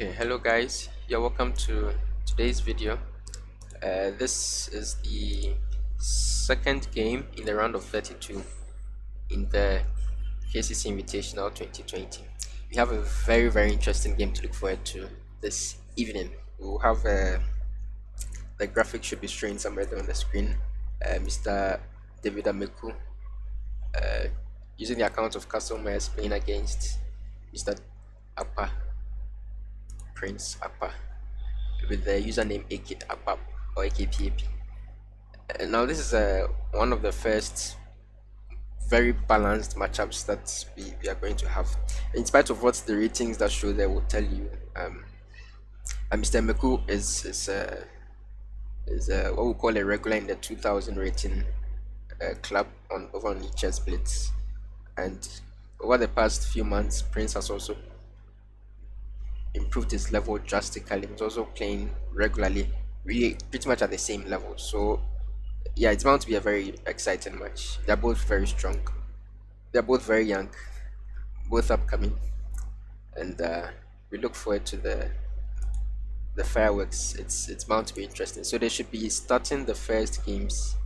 Okay, hello guys, you're welcome to today's video. This is the second game in the round of 32 in the KCC Invitational 2020. We have a very interesting game to look forward to this evening. We'll have the graphic should be showing somewhere there on the screen. Mr. David Ameku using the account of customers playing against Mr. Akpa, Prince Akpa, with the username Akpa or AKPAP. Now this is one of the first very balanced matchups that we are going to have. In spite of what the ratings that show there will tell you, Mr. Meku is what we call a regular in the 2000 rating club over on lichess blitz, and over the past few months Prince has also improved his level drastically. He's also playing regularly, really pretty much at the same level. So yeah, it's bound to be a very exciting match. They're both very strong. They're both very young, both upcoming, and we look forward to the fireworks. It's bound to be interesting. So they should be starting the first games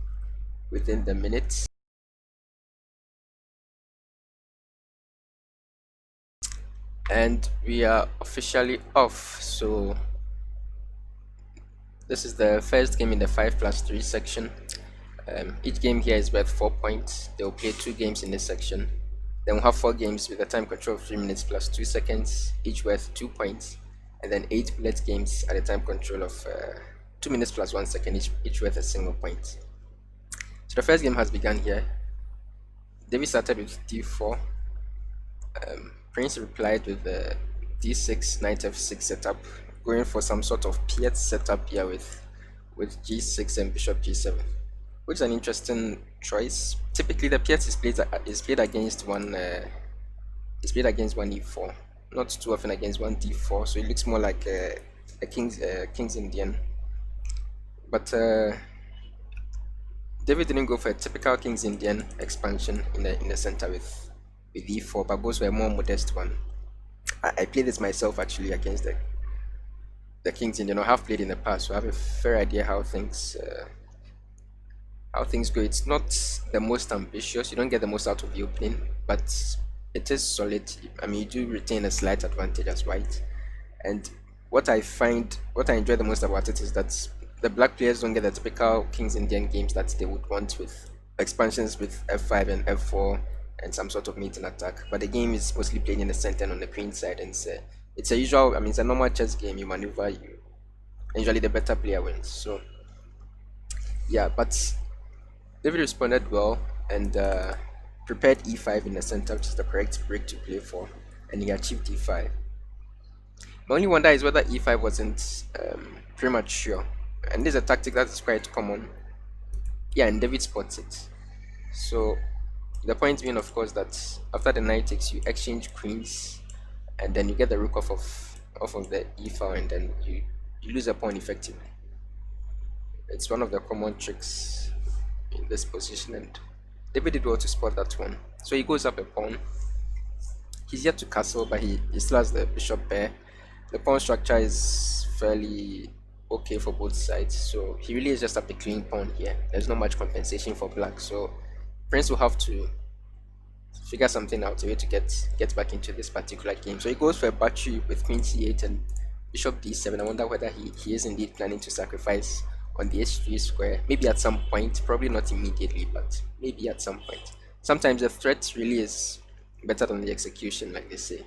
within the minutes. And we are officially off. So this is the first game in the 5+3 section. Each game here is worth 4 points. They'll play 2 games in this section. Then we'll have 4 games with a time control of 3 minutes plus 2 seconds, each worth 2 points. And then 8 bullet games at a time control of 2 minutes plus 1 second, each worth a single point. So the first game has begun here. David started with d4. Prince replied with the d6, knight f6 setup, going for some sort of piet setup here with g6 and bishop g7, which is an interesting choice. Typically, the piet is played against one e4, not too often against one d4. So it looks more like a king's Indian. But David didn't go for a typical king's Indian expansion in the center with e4, but both were more modest one. I played this myself actually against the king's Indian. I have played in the past, so I have a fair idea how things go. It's not the most ambitious. You don't get the most out of the opening, but it is solid. I mean, you do retain a slight advantage as white. And what I enjoy the most about it is that the black players don't get the typical King's Indian games that they would want with expansions with f5 and f4 and some sort of mating attack. But the game is mostly played in the center and on the queen side, and it's a usual. I mean, it's a normal chess game. You maneuver, usually the better player wins. So yeah, but David responded well and prepared e5 in the center, which is the correct break to play for, and he achieved e5. My only wonder is whether e5 wasn't premature, and this is a tactic that is quite common. Yeah, and David spots it. So the point being, of course, that after the knight takes, you exchange queens, and then you get the rook off of the e-file, and then you lose a pawn effectively. It's one of the common tricks in this position, and David did well to spot that one. So he goes up a pawn. He's yet to castle, but he still has the bishop pair. The pawn structure is fairly okay for both sides, so he really is just up a clean pawn here. There's not much compensation for black, so Prince will have to figure something out, a way to get back into this particular game. So he goes for a battery with queen c8 and bishop d7. I wonder whether he is indeed planning to sacrifice on the h3 square, maybe at some point, probably not immediately, but maybe at some point. Sometimes the threat really is better than the execution, like they say.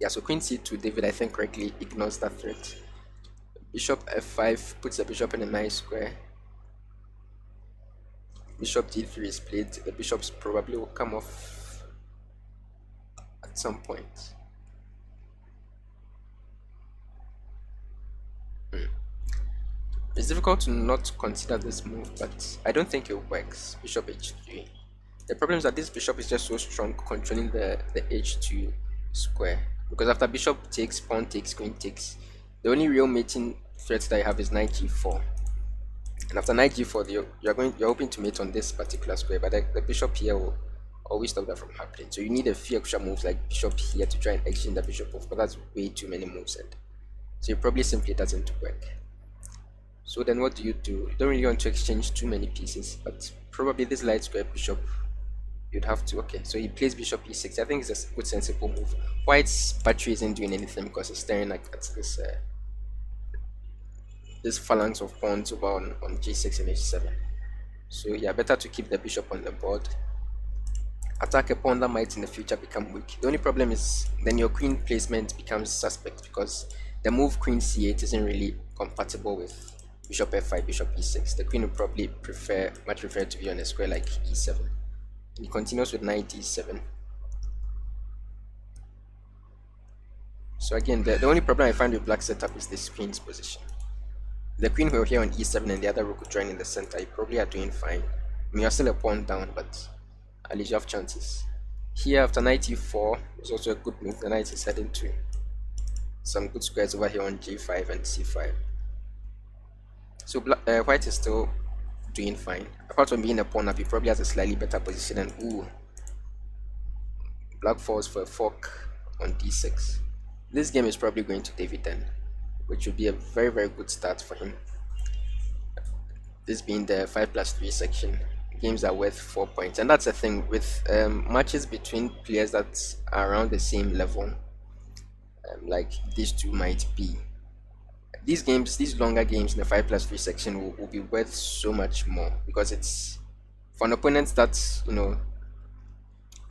Yeah, so queen c2, David, I think, correctly ignores that threat. Bishop f5 puts the bishop in a nice square. Bishop d3 is played. The bishops probably will come off at some point. It's difficult to not consider this move, but I don't think it works. Bishop h3. The problem is that this bishop is just so strong, controlling the h2 square. Because after bishop takes, pawn takes, queen takes, the only real mating threat that you have is knight g4. And after knight g4, you're hoping to mate on this particular square, but the bishop here will always stop that from happening. So you need a few extra moves like bishop here to try and exchange the bishop off, but that's way too many moves, and so it probably simply doesn't work. So then what do? You don't really want to exchange too many pieces, but probably this light square bishop, you'd have to. Okay, so he plays bishop e6. I think it's a good sensible move. White's battery isn't doing anything because it's staring like at this phalanx of pawns over on g6 and h7. So yeah, better to keep the bishop on the board. Attack a pawn that might in the future become weak. The only problem is then your queen placement becomes suspect because the move queen c8 isn't really compatible with bishop f5, bishop e6. The queen would probably much prefer to be on a square like e7. And he continues with knight e7. So again, the only problem I find with black setup is this queen's position. The queen were here on e7 and the other rook would join in the center. You probably are doing fine. I mean, you're still a pawn down, but at least you have chances. Here after knight e4 is also a good move. The knight is heading to some good squares over here on g5 and c5. So white is still doing fine. Apart from being a pawn up, he probably has a slightly better position. And ooh, black falls for a fork on d6. This game is probably going to David 10, which would be a very, very good start for him. This being the 5+3 section, games are worth 4 points, and that's the thing with matches between players that are around the same level, like these two might be. These longer games in the 5+3 section will be worth so much more because it's for an opponent that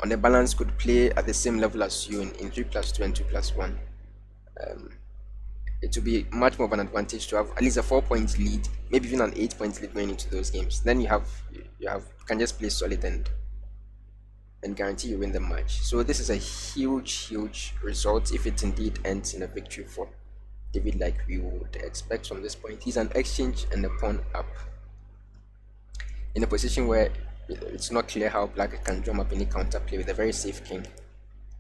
on the balance could play at the same level as you in 3+2 and 2+1. It will be much more of an advantage to have at least a 4-point lead, maybe even an 8-point lead going into those games. Then you can just play solid and guarantee you win the match. So this is a huge result if it indeed ends in a victory for David, like we would expect from this point. He's an exchange and a pawn up in a position where it's not clear how black can drum up any counterplay with a very safe king.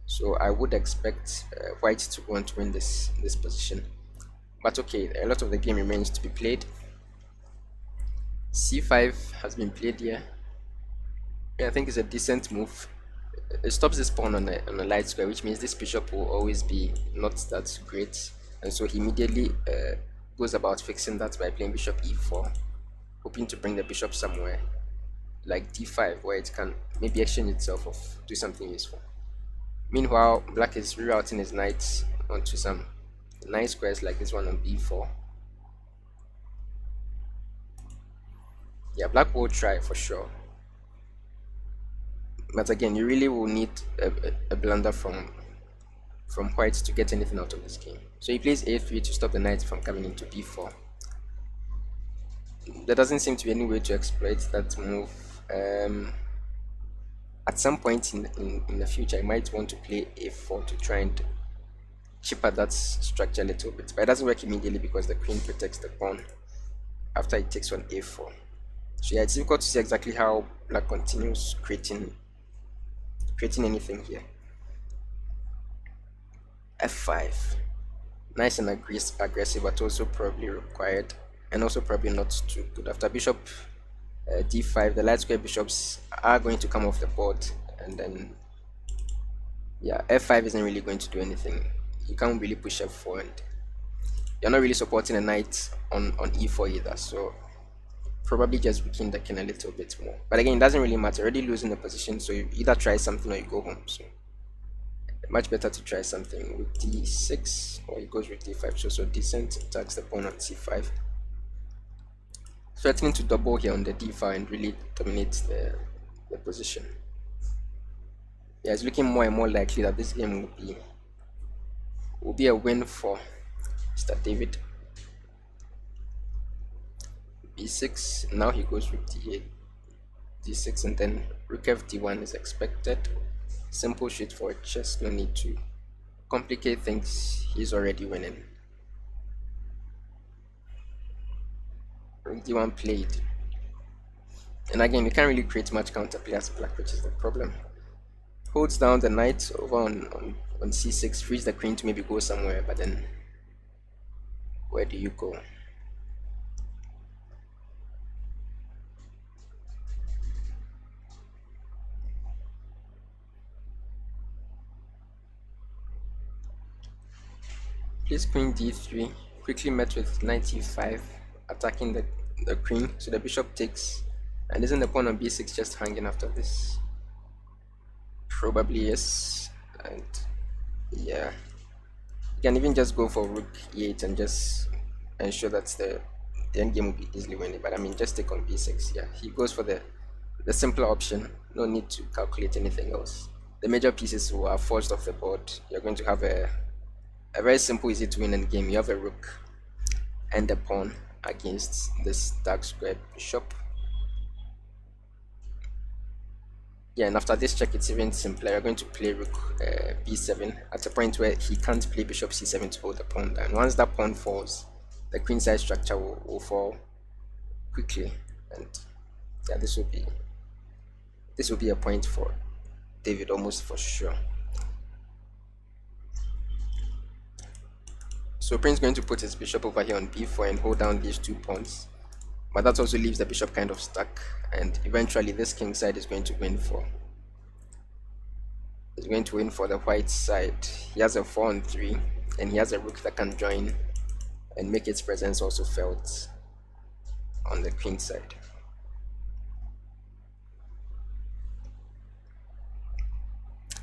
So I would expect white to want to win this position. But okay, a lot of the game remains to be played. c5 has been played here. I think it's a decent move. It stops this pawn on a light square, which means this bishop will always be not that great. And so he immediately goes about fixing that by playing bishop e4, hoping to bring the bishop somewhere like d5, where it can maybe exchange itself or do something useful. Meanwhile, black is rerouting his knights onto some nice squares like this one on b4. Yeah, black will try for sure, but again, you really will need a blunder from white to get anything out of this game. So he plays a3 to stop the knight from coming into b4. There doesn't seem to be any way to exploit that move. At some point in the future, I might want to play a4 to try and chip at that structure a little bit, but it doesn't work immediately because the queen protects the pawn after it takes on a4. So yeah, it's difficult to see exactly how black continues creating anything here. f5, nice and aggressive, but also probably required, and also probably not too good. After bishop d5, the light square bishops are going to come off the board, and then yeah, f5 isn't really going to do anything. You can't really push f4, and you're not really supporting a knight on e4 either, so probably just weaken the king a little bit more. But again, it doesn't really matter. Already losing the position, so you either try something or you go home. So much better to try something with d6, or he goes with d5. So decent, attacks the pawn on c5, threatening to double here on the d5 and really dominate the position. Yeah, it's looking more and more likely that this game will be a win for Mr. David. b6, now he goes with d8, d6, and then rook fd1 is expected. Simple, straightforward chess, no need to complicate things. He's already winning. Rook d1 played, and again, you can't really create much counterplay as black, which is the problem. Holds down the knight over on c6, frees the queen to maybe go somewhere, but then where do you go? Plays queen d3, quickly met with knight e5, attacking the queen. So the bishop takes, and isn't the pawn on b6 just hanging after this? Probably yes. And yeah, you can even just go for rook e8 and just ensure that the endgame will be easily winning. But I mean, just take on b6. Yeah, he goes for the simpler option. No need to calculate anything else. The major pieces were forced off the board. You're going to have a very simple, easy to win endgame. You have a rook and a pawn against this dark square bishop. Yeah, and after this check, it's even simpler. You're going to play rook b7 at a point where he can't play bishop c7 to hold the pawn down. Once that pawn falls, the queenside structure will fall quickly, and yeah, this will be a point for David almost for sure. So Prince going to put his bishop over here on b4 and hold down these 2 pawns, but that also leaves the bishop kind of stuck, and eventually this king side is going to win for the white side. He has a 4 on 3, and he has a rook that can join and make its presence also felt on the queen side.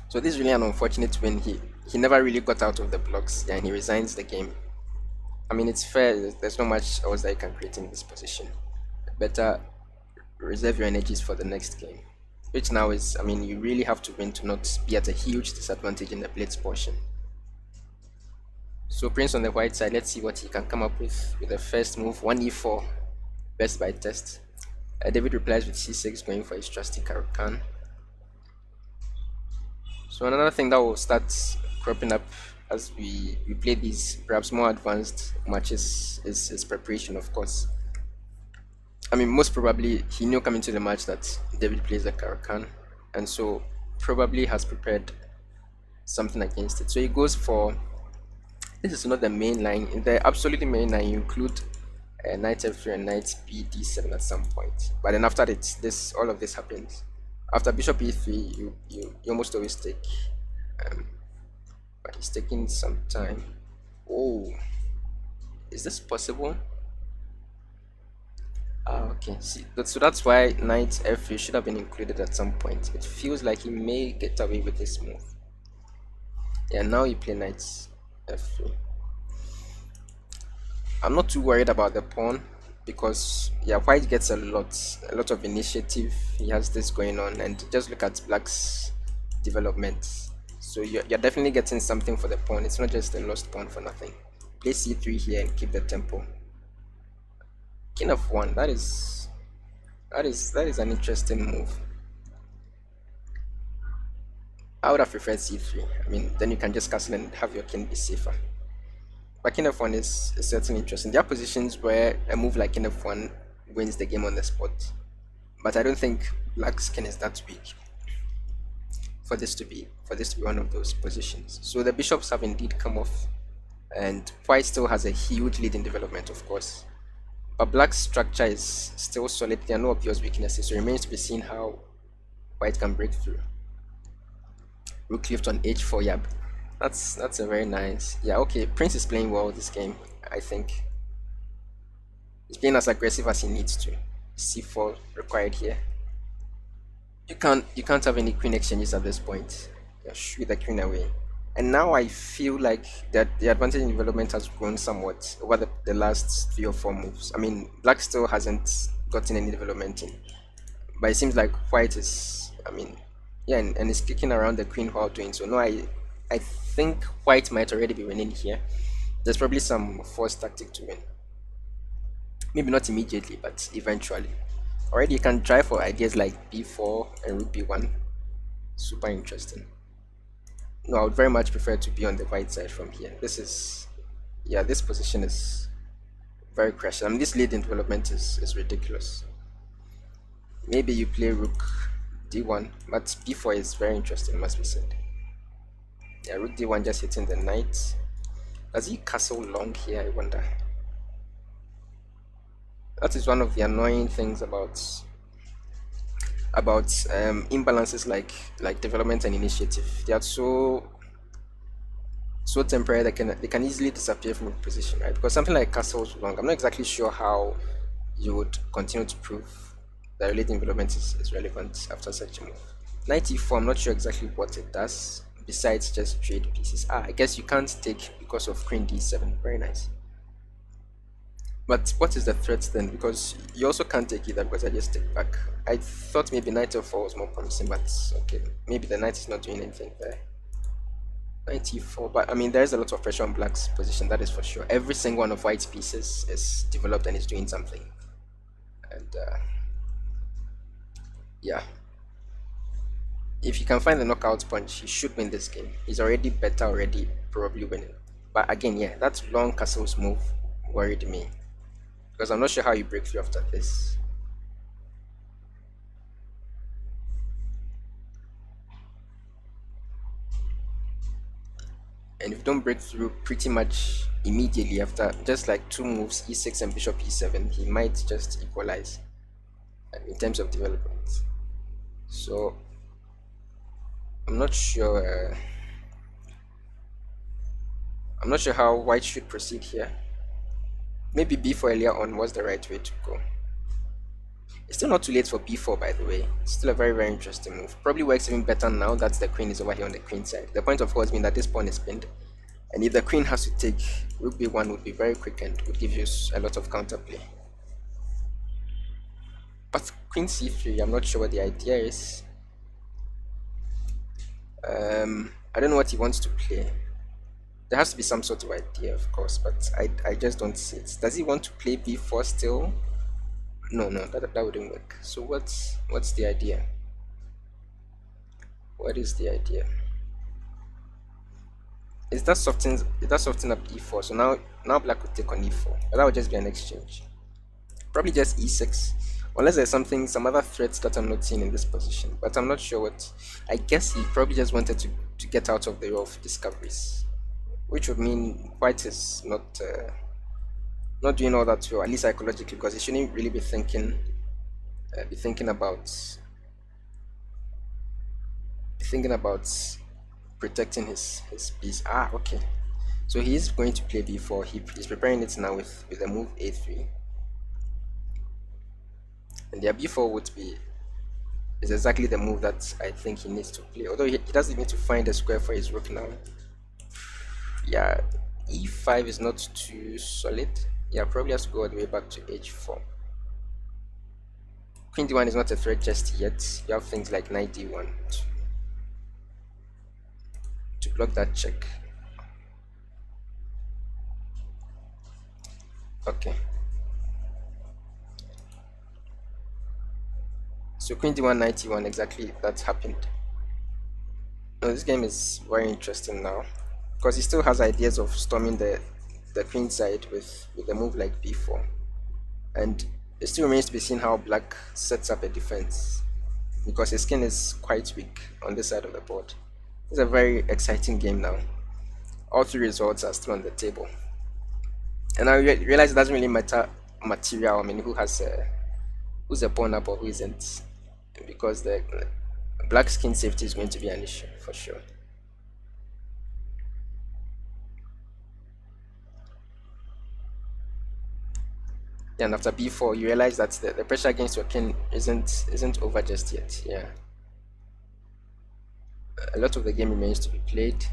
So this is really an unfortunate win. He never really got out of the blocks, and he resigns the game. I mean, it's fair. There's not much else that you can create in this position. Better reserve your energies for the next game, which now is, I mean, you really have to win to not be at a huge disadvantage in the blitz portion. So Prince on the white side, let's see what he can come up with the first move. 1e4, best by test. David replies with c6, going for his trusty Caro-Kann. So another thing that will start cropping up as we play these perhaps more advanced matches is preparation, of course. I mean, most probably he knew coming to the match that David plays the Caro-Kann, and so probably has prepared something against it. So he goes for, this is not the main line. In the absolutely main line, you include knight f3 and knight b d7 at some point. But then after it, all of this happens. After bishop e3, you almost always take, but he's taking some time. Oh, is this possible? Okay, see, so that's why knight f3 should have been included at some point. It feels like he may get away with this move. Yeah, now you play knight f3. I'm not too worried about the pawn, because yeah, white gets a lot of initiative. He has this going on, and just look at black's development. So you're definitely getting something for the pawn. It's not just a lost pawn for nothing. Play c3 here and keep the tempo. King of 1, that is an interesting move. I would have preferred c3. I mean, then you can just castle and have your king be safer. But king f1 is certainly interesting. There are positions where a move like king f1 wins the game on the spot, but I don't think black's king is that weak for this to be one of those positions. So the bishops have indeed come off, and white still has a huge lead in development, of course, but black's structure is still solid. There are no obvious weaknesses, so it remains to be seen how white can break through. Rook lift on h4. Yeah, that's a very nice. Yeah, okay, Prince is playing well this game. I think he's playing as aggressive as he needs to. c4 required here. You can't have any queen exchanges at this point. You shoo the queen away. And now I feel like that the advantage in development has grown somewhat over the last 3 or 4 moves. I mean, black still hasn't gotten any development in, but it seems like white is, I mean, yeah, and is kicking around the queen while doing so. No, I think white might already be winning here. There's probably some forced tactic to win. Maybe not immediately, but eventually. Already you can try for ideas like b4 and rook b1. Super interesting. No, I would very much prefer to be on the white side from here. This position is very crushing. I mean, this lead in development is ridiculous. Maybe you play rook d1, but b4 is very interesting, must be said. Yeah, rook d1 just hitting the knight. Does he castle long here, I wonder? That is one of the annoying things about imbalances like development and initiative. They are so so temporary that they can easily disappear from a position, right? Because something like castles long, I'm not exactly sure how you would continue to prove that relating development is relevant after such a move. 94, I'm not sure exactly what it does besides just trade pieces. I guess you can't take because of queen d7. Very nice. But what is the threat then? Because you also can't take either because I just take back. I thought maybe knight f4 was more promising, but okay. Maybe the knight is not doing anything there. 94, but I mean, there is a lot of pressure on black's position, that is for sure. Every single one of white's pieces is developed and is doing something. And yeah, if he can find the knockout punch, he should win this game. He's already better, already probably winning. But again, yeah, that long castle's move worried me because I'm not sure how you break through after this. And if you don't break through pretty much immediately after just like two moves, e6 and bishop e7, he might just equalize in terms of development. So I'm not sure. I'm not sure how white should proceed here. Maybe b4 earlier on was the right way to go. It's still not too late for b4, by the way. It's still a very, very interesting move. Probably works even better now that the queen is over here on the queen side. The point, of course, being that this pawn is pinned. And if the queen has to take, rook b1 would be very quick and would give you a lot of counterplay. But queen c3, I'm not sure what the idea is. I don't know what he wants to play. There has to be some sort of idea, of course, but I just don't see it. Does he want to play b4 still? No, that wouldn't work. So what's the idea? What is the idea? Is that soften up e4? So now black would take on e4, but that would just be an exchange. Probably just e6, unless there's some other threats that I'm not seeing in this position. But I'm not sure what. I guess he probably just wanted to get out of the row of discoveries, which would mean white is not doing all that well, at least psychologically, because he shouldn't really be thinking about protecting his piece. Okay. So he's going to play b4. He's preparing it now with the move a3, and their b4 is exactly the move that I think he needs to play. Although he doesn't need to find a square for his rook now. Yeah, e5 is not too solid. Yeah, probably has to go all the way back to h4. Queen d1 is not a threat just yet. You have things like knight d1 to block that check. Okay. So queen d1, knight d1, exactly that happened. Now this game is very interesting now because he still has ideas of storming the queen side with a move like b4, and it still remains to be seen how black sets up a defense because his skin is quite weak on this side of the board. It's a very exciting game now. All three results are still on the table, and I realize it doesn't really matter material. I mean, who's a pawn up or who isn't, because the black skin safety is going to be an issue for sure. And after b4, you realize that the pressure against your king isn't over just yet. Yeah, a lot of the game remains to be played.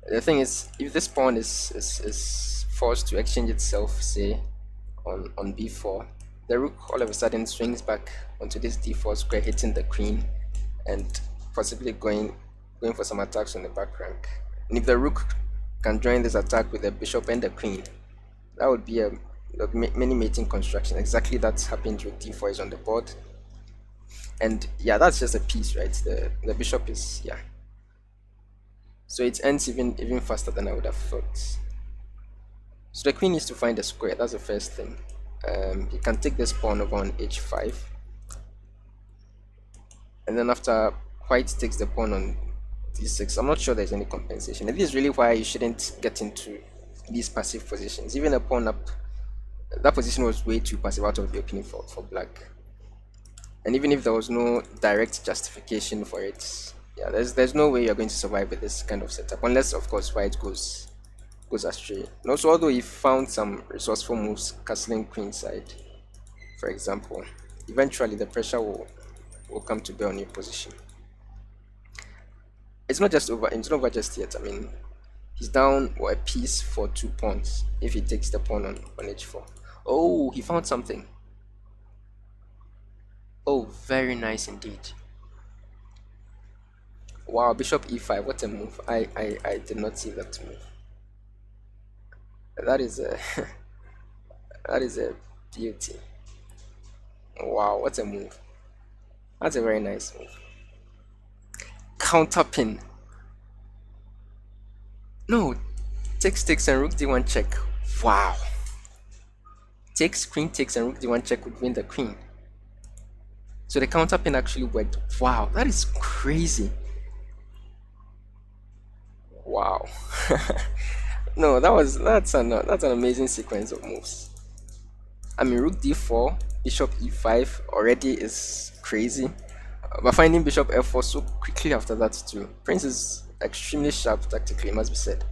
The thing is, if this pawn is forced to exchange itself, say on b4, the rook all of a sudden swings back onto this d4 square, hitting the queen and possibly going for some attacks on the back rank. And if the rook can join this attack with the bishop and the queen, that would be a many mating construction. Exactly that's happened with d4 is on the board. And yeah, that's just a piece, right? The bishop is, yeah. So it ends even faster than I would have thought. So the queen needs to find a square. That's the first thing. He can take this pawn over on h5, and then after white takes the pawn on d6, I'm not sure there's any compensation. And this is really why you shouldn't get into these passive positions. Even a pawn up, that position was way too passive out of the opening for black. And even if there was no direct justification for it, Yeah, there's no way you're going to survive with this kind of setup, unless of course white goes astray. And also, although he found some resourceful moves, castling queenside, for example, eventually the pressure will come to bear on your position. It's not just over. It's not over just yet. I mean, he's down or a piece for 2 pawns if he takes the pawn on h4. Oh, he found something. Oh, very nice indeed. Wow, bishop e5. What a move. I did not see that move. That is a that is a beauty. Wow, what a move. That's a very nice move. Counter pin. No, takes and rook d1 check. Wow. Takes, queen takes, and rook d1 check would win the queen. So the counter pin actually worked. Wow, that is crazy. Wow. No, that's an amazing sequence of moves. I mean, rook d4, bishop e5 already is crazy. But finding bishop f4 so quickly after that too. Prince is extremely sharp tactically, must be said.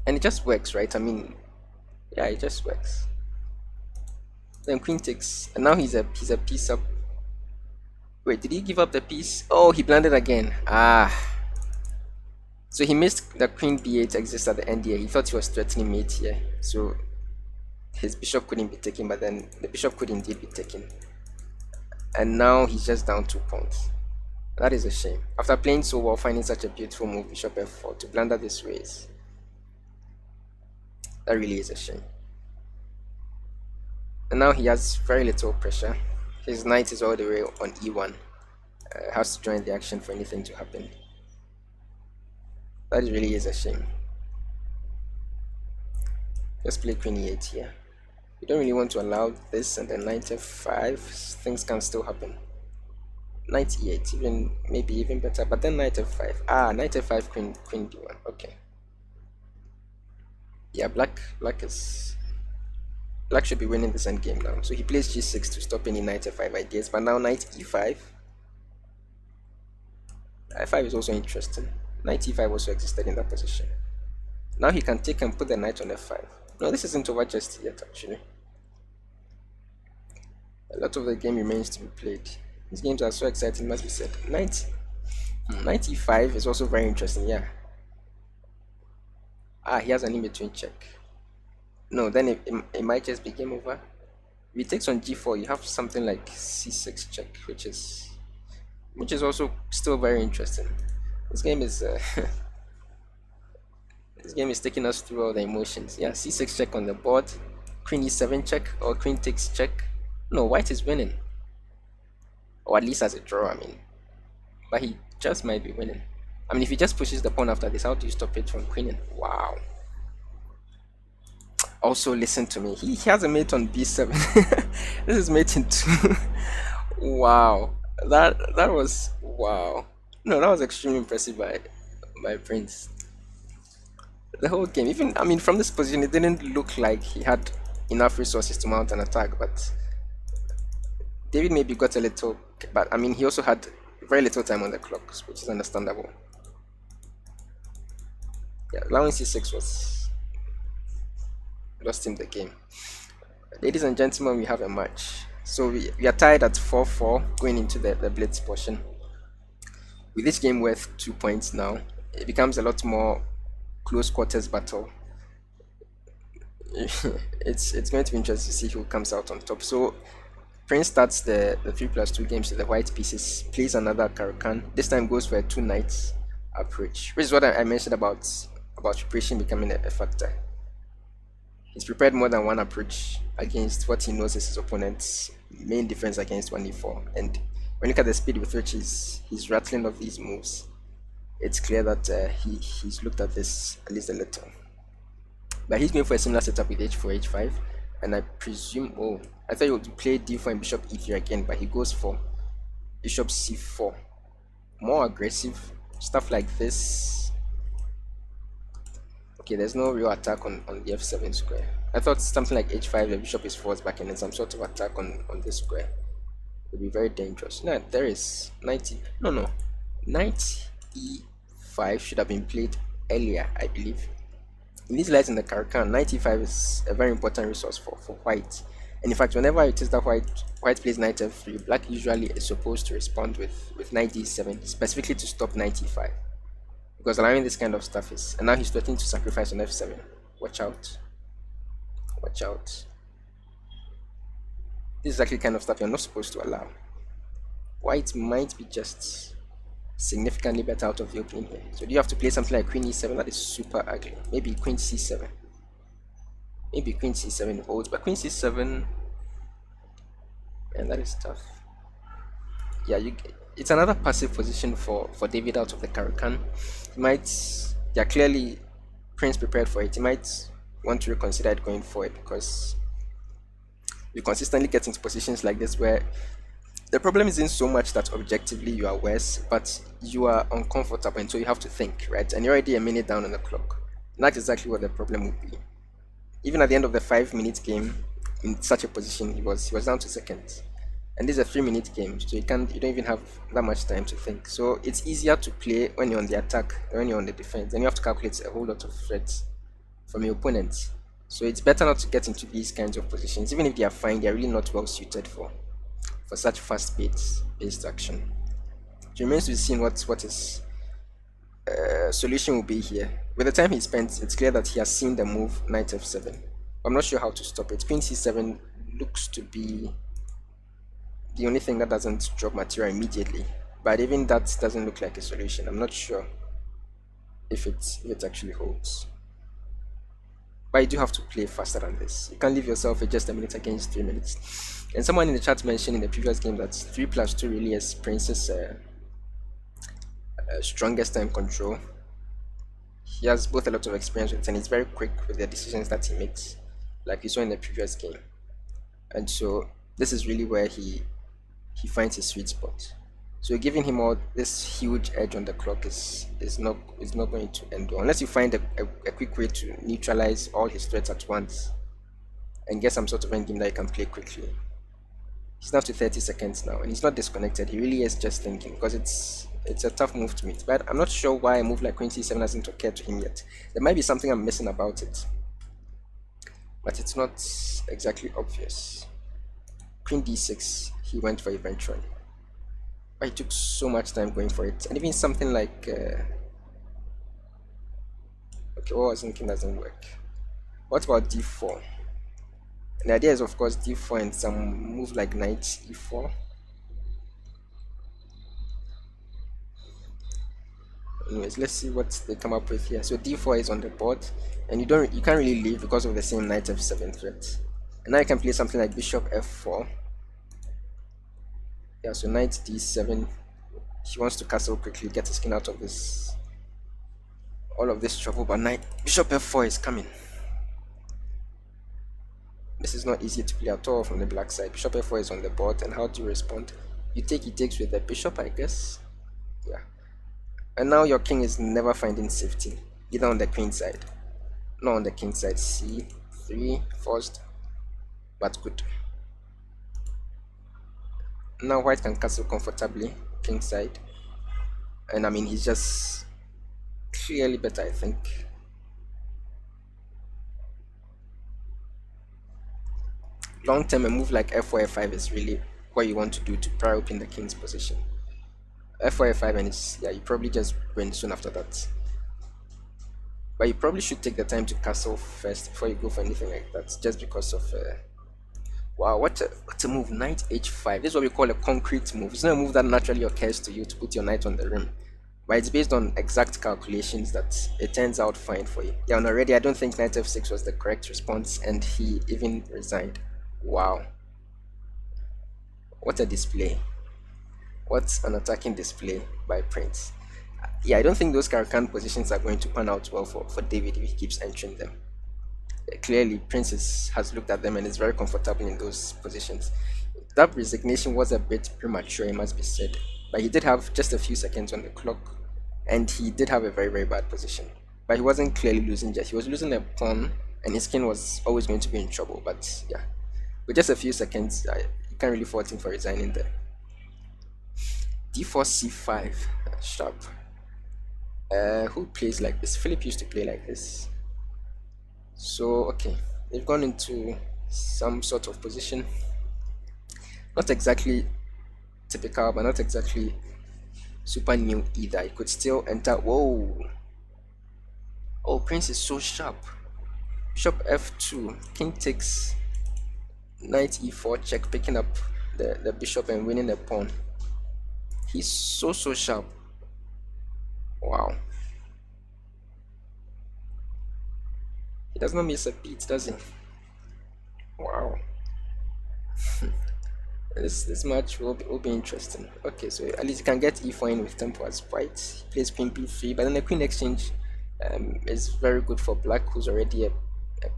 And it just works, right? I mean, yeah, it just works. Then queen takes, and now he's a piece up. Wait, did he give up the piece? Oh, he blundered again. Ah. So he missed the queen b8 exist at the end here. He thought he was threatening mate here. So his bishop couldn't be taken, but then the bishop could indeed be taken. And now he's just down 2 pawns. That is a shame. After playing so well, finding such a beautiful move, bishop f4, to blunder this way, that really is a shame. And now he has very little pressure. His knight is all the way on e1. Has to join the action for anything to happen. That really is a shame. Just play queen e8 here. You don't really want to allow this, and then knight f5. Things can still happen. Knight e8, maybe even better, but then knight f5. Ah, knight f5, queen d1. Okay. Yeah, black should be winning this endgame now. So he plays g6 to stop any knight f5 ideas, but now knight e5. f5 is also interesting. Knight e5 also existed in that position. Now he can take and put the knight on f5. No, this isn't over just yet, actually. A lot of the game remains to be played. These games are so exciting, must be said. Knight e5 is also very interesting, yeah. Ah, he has an in-between check. No, then it might just be game over. If he takes on g4, you have something like c6 check, which is also still very interesting. This game is this game is taking us through all the emotions. Yeah, c6 check on the board, queen e7 check, or queen takes check. No, white is winning, or at least as a draw. I mean, but he just might be winning. I mean, if he just pushes the pawn after this, how do you stop it from queening? Wow. Also, listen to me. He has a mate on b7. This is mate in 2. Wow. That was wow. No, that was extremely impressive by Prince. The whole game, even I mean, from this position, it didn't look like he had enough resources to mount an attack. But David maybe got a little, but I mean, he also had very little time on the clock, which is understandable. Yeah, allowing c6 lost him the game. Ladies and gentlemen, we have a match. So we are tied at 4-4 going into the blitz portion. With each game worth 2 points now, it becomes a lot more close quarters battle. It's going to be interesting to see who comes out on top. So Prince starts the 3+2 games to the white pieces, plays another Caro-Kann. This time goes for a 2 knights approach, which is what I mentioned about preparation becoming a factor. He's prepared more than one approach against what he knows is his opponent's main defense against 1e4. And when you look at the speed with which he's rattling off these moves, it's clear that he's looked at this at least a little. But he's going for a similar setup with h4, h5, and I presume, oh, I thought he would play d4 and bishop e3 again, but he goes for bishop c4. More aggressive, stuff like this. Okay, there's no real attack on the f7 square. I thought something like h5, the bishop is forced back, and then some sort of attack on this square. would be very dangerous. No, there is 90. No, no. Knight e5 should have been played earlier, I believe. In these lights in the Karakan, 95 is a very important resource for white. And in fact, whenever it is that white plays knight f3, black usually is supposed to respond with knight d7, specifically to stop 95. Because allowing this kind of stuff is, and now he's threatening to sacrifice on f7. Watch out. Watch out. This is actually the kind of stuff you're not supposed to allow. White might be just significantly better out of the opening here. So do you have to play something like queen e7 that is super ugly? Maybe queen c7. Maybe queen c7 holds, but queen c7, and that is tough. Yeah, it's another passive position for David out of the Karakan. He might, yeah, clearly Prince prepared for it. He might want to reconsider it going forward, because you consistently get into positions like this where the problem isn't so much that objectively you are worse, but you are uncomfortable, and so you have to think, right? And you're already a minute down on the clock. And that's exactly what the problem would be. Even at the end of the 5-minute game, in such a position, he was down to seconds. And this is a 3-minute game, so you don't even have that much time to think. So it's easier to play when you're on the attack than when you're on the defense. Then you have to calculate a whole lot of threats from your opponents. So it's better not to get into these kinds of positions. Even if they are fine, they are really not well suited for such fast-paced action. It remains to be seen what his solution will be here. With the time he spent, it's clear that he has seen the move knight f7. I'm not sure how to stop it. Queen c7 looks to be the only thing that doesn't drop material immediately, but even that doesn't look like a solution. I'm not sure if it actually holds. But you do have to play faster than this. You can't leave yourself with just a minute against 3 minutes. And someone in the chat mentioned in the previous game that 3+2 really is Prince's strongest time control. He has both a lot of experience with it, and he's very quick with the decisions that he makes, like we saw in the previous game. And so this is really where he finds his sweet spot. So giving him all this huge edge on the clock is not going to end well, unless you find a quick way to neutralize all his threats at once and get some sort of endgame that you can play quickly. He's now to 30 seconds now, and he's not disconnected. He really is just thinking, because it's a tough move to meet. But I'm not sure why a move like queen c7 hasn't occurred to him yet. There might be something I'm missing about it, but it's not exactly obvious. Queen d6 he went for eventually, but he took so much time going for it. And even something like okay, what I was thinking doesn't work. What about d4? And the idea is, of course, d4 and some move like knight e4. Anyways, let's see what they come up with here. So d4 is on the board, and you can't really leave because of the same knight f7 threat. And now you can play something like bishop f4. Yeah, so knight d7. He wants to castle quickly, get his king out of all of this trouble, but bishop f4 is coming. This is not easy to play at all from the black side. Bishop f4 is on the board, and how do you respond? You take, he takes with the bishop, I guess. Yeah. And now your king is never finding safety, either on the queen side, not on the king side. c3 forced, but good. Now white can castle comfortably, king side. And I mean, he's just clearly better, I think. Long term, a move like f4 f5 is really what you want to do to pry open the king's position. f4 f5, and yeah, you probably just win soon after that. But you probably should take the time to castle first before you go for anything like that, just because of wow, what a move. Knight h5. This is what we call a concrete move. It's not a move that naturally occurs to you to put your knight on the rim, but it's based on exact calculations that it turns out fine for you. Yeah, and already I don't think knight f6 was the correct response, and he even resigned. Wow, what a display. What's an attacking display by Prince. Yeah, I don't think those Karakan positions are going to pan out well for David if he keeps entering them. Clearly, Prince has looked at them and is very comfortable in those positions. That resignation was a bit premature, it must be said, but he did have just a few seconds on the clock, and he did have a very, very bad position. But he wasn't clearly losing just, he was losing a pawn, and his king was always going to be in trouble. But yeah, with just a few seconds, can't really fault him for resigning there. D4 C5 sharp. Who plays like this? Philip used to play like this. So okay, they've gone into some sort of position. Not exactly typical, but not exactly super new either. It could still enter. Whoa! Oh, Prince is so sharp. Bishop F2. King takes knight E4 check, picking up the bishop and winning a pawn. He's so sharp. Wow. He does not miss a beat, does he? Wow. This match will be interesting. Okay, so at least you can get e4 in with tempo as white. He plays queen b3, but then the queen exchange is very good for black, who's already a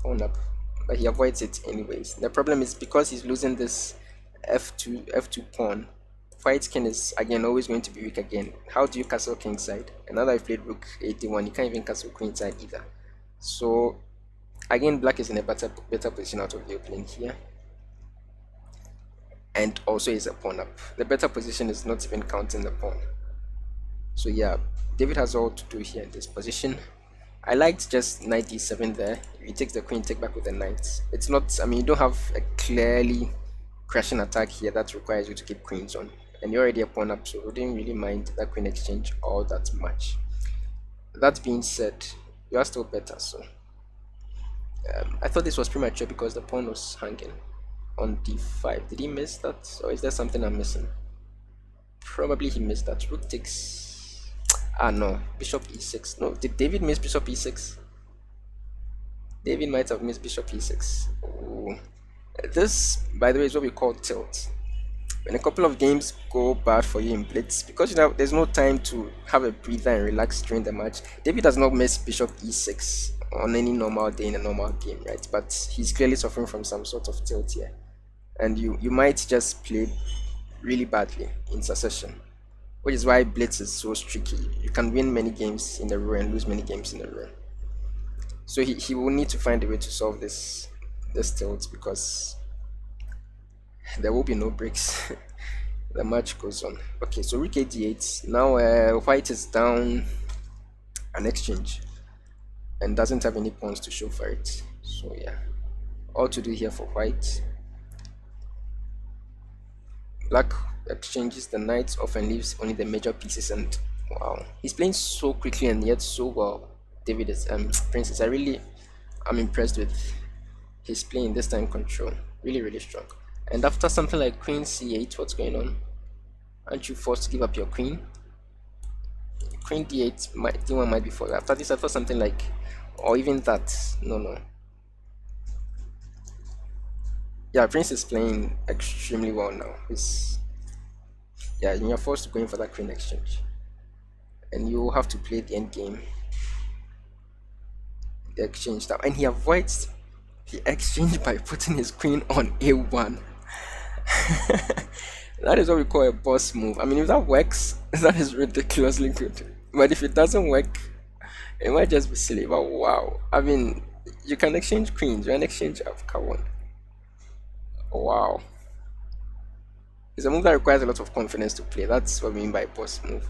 pawn up, but he avoids it anyways. The problem is because he's losing this f2 pawn, white's king is again always going to be weak again. How do you castle king side? And now that I've played rook a1, you can't even castle queen side either. So again, black is in a better position out of the opening here, and also is a pawn up. The better position is not even counting the pawn. So yeah, David has all to do here in this position. I liked just knight d7 there. If he takes the queen, take back with the knight. It's not, I mean, you don't have a clearly crashing attack here that requires you to keep queens on, and you're already a pawn up, so we didn't really mind that queen exchange all that much. That being said, you are still better. So I thought this was premature because the pawn was hanging on d5. Did he miss that, or is there something I'm missing? Probably he missed that. Rook takes, no, bishop e6. No, did David miss bishop e6? David might have missed bishop e6. Ooh. This, by the way, is what we call tilt. When a couple of games go bad for you in blitz, because you know there's no time to have a breather and relax during the match, David does not miss bishop e6 on any normal day in a normal game, right? But he's clearly suffering from some sort of tilt here, and you might just play really badly in succession, which is why blitz is so tricky. You can win many games in a row and lose many games in a row. So he will need to find a way to solve this tilt, because there will be no breaks. The match goes on. Okay, so rook d8. Now white is down an exchange and doesn't have any pawns to show for it. So yeah, all to do here for white. Black exchanges the knights off and leaves only the major pieces, and wow, he's playing so quickly and yet so well. David is Princess. I'm impressed with his playing this time control. Really strong. And after something like queen c8, what's going on? Aren't you forced to give up your queen? Queen d8 d1 might be for. After this, I thought something like, or even that. No. Yeah, Prince is playing extremely well now. Yeah, you're forced to go in for that queen exchange, and you have to play the end game. The exchange now, and he avoids the exchange by putting his queen on a1. That is what we call a boss move. I mean, if that works, that is ridiculously good. But if it doesn't work, it might just be silly. But wow, I mean, you can exchange queens. You can exchange Africa one. Wow, it's a move that requires a lot of confidence to play. That's what we mean by boss move.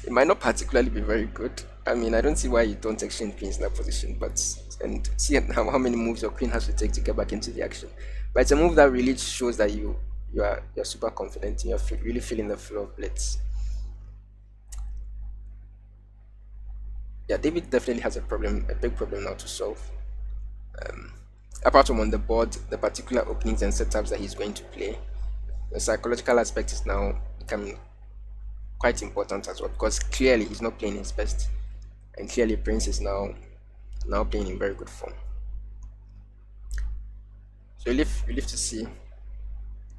It might not particularly be very good. I mean, I don't see why you don't exchange queens in that position, but and see how many moves your queen has to take to get back into the action. But it's a move that really shows that you're super confident and you're really feeling the flow of blitz. Yeah, David definitely has a big problem now to solve. Apart from on the board, the particular openings and setups that he's going to play, the psychological aspect is now becoming quite important as well, because clearly he's not playing his best, and clearly Prince is now playing in very good form. So we live to see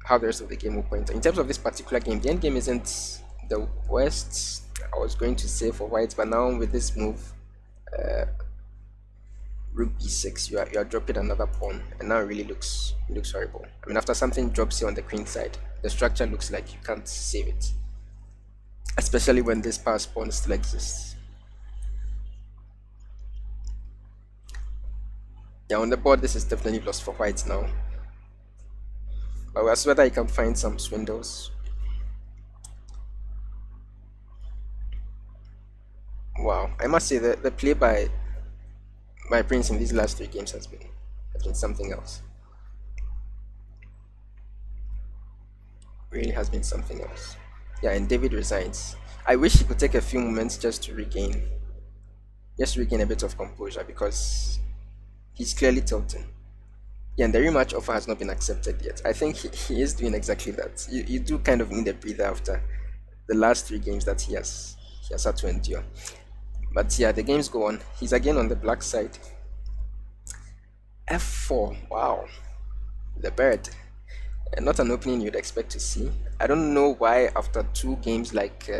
how the rest of the game will point. In terms of this particular game, the end game isn't the worst, I was going to say, for white, but now with this move, rook b6, you are dropping another pawn, and now it really looks horrible. I mean, after something drops here on the queen side, the structure looks like you can't save it, especially when this pass pawn still exists. Yeah, on the board, this is definitely lost for white now. But we'll see whether he can find some swindles. Wow, I must say that the play by Prince in these last three games has been something else. Really has been something else. Yeah, and David resigns. I wish he could take a few moments just to regain a bit of composure because he's clearly tilting. Yeah, and the rematch offer has not been accepted yet. I think he is doing exactly that. You do kind of need a breather after the last three games that he has had to endure. But yeah, the games go on. He's again on the black side. F4. Wow, the bird. Not an opening you'd expect to see. I don't know why after two games like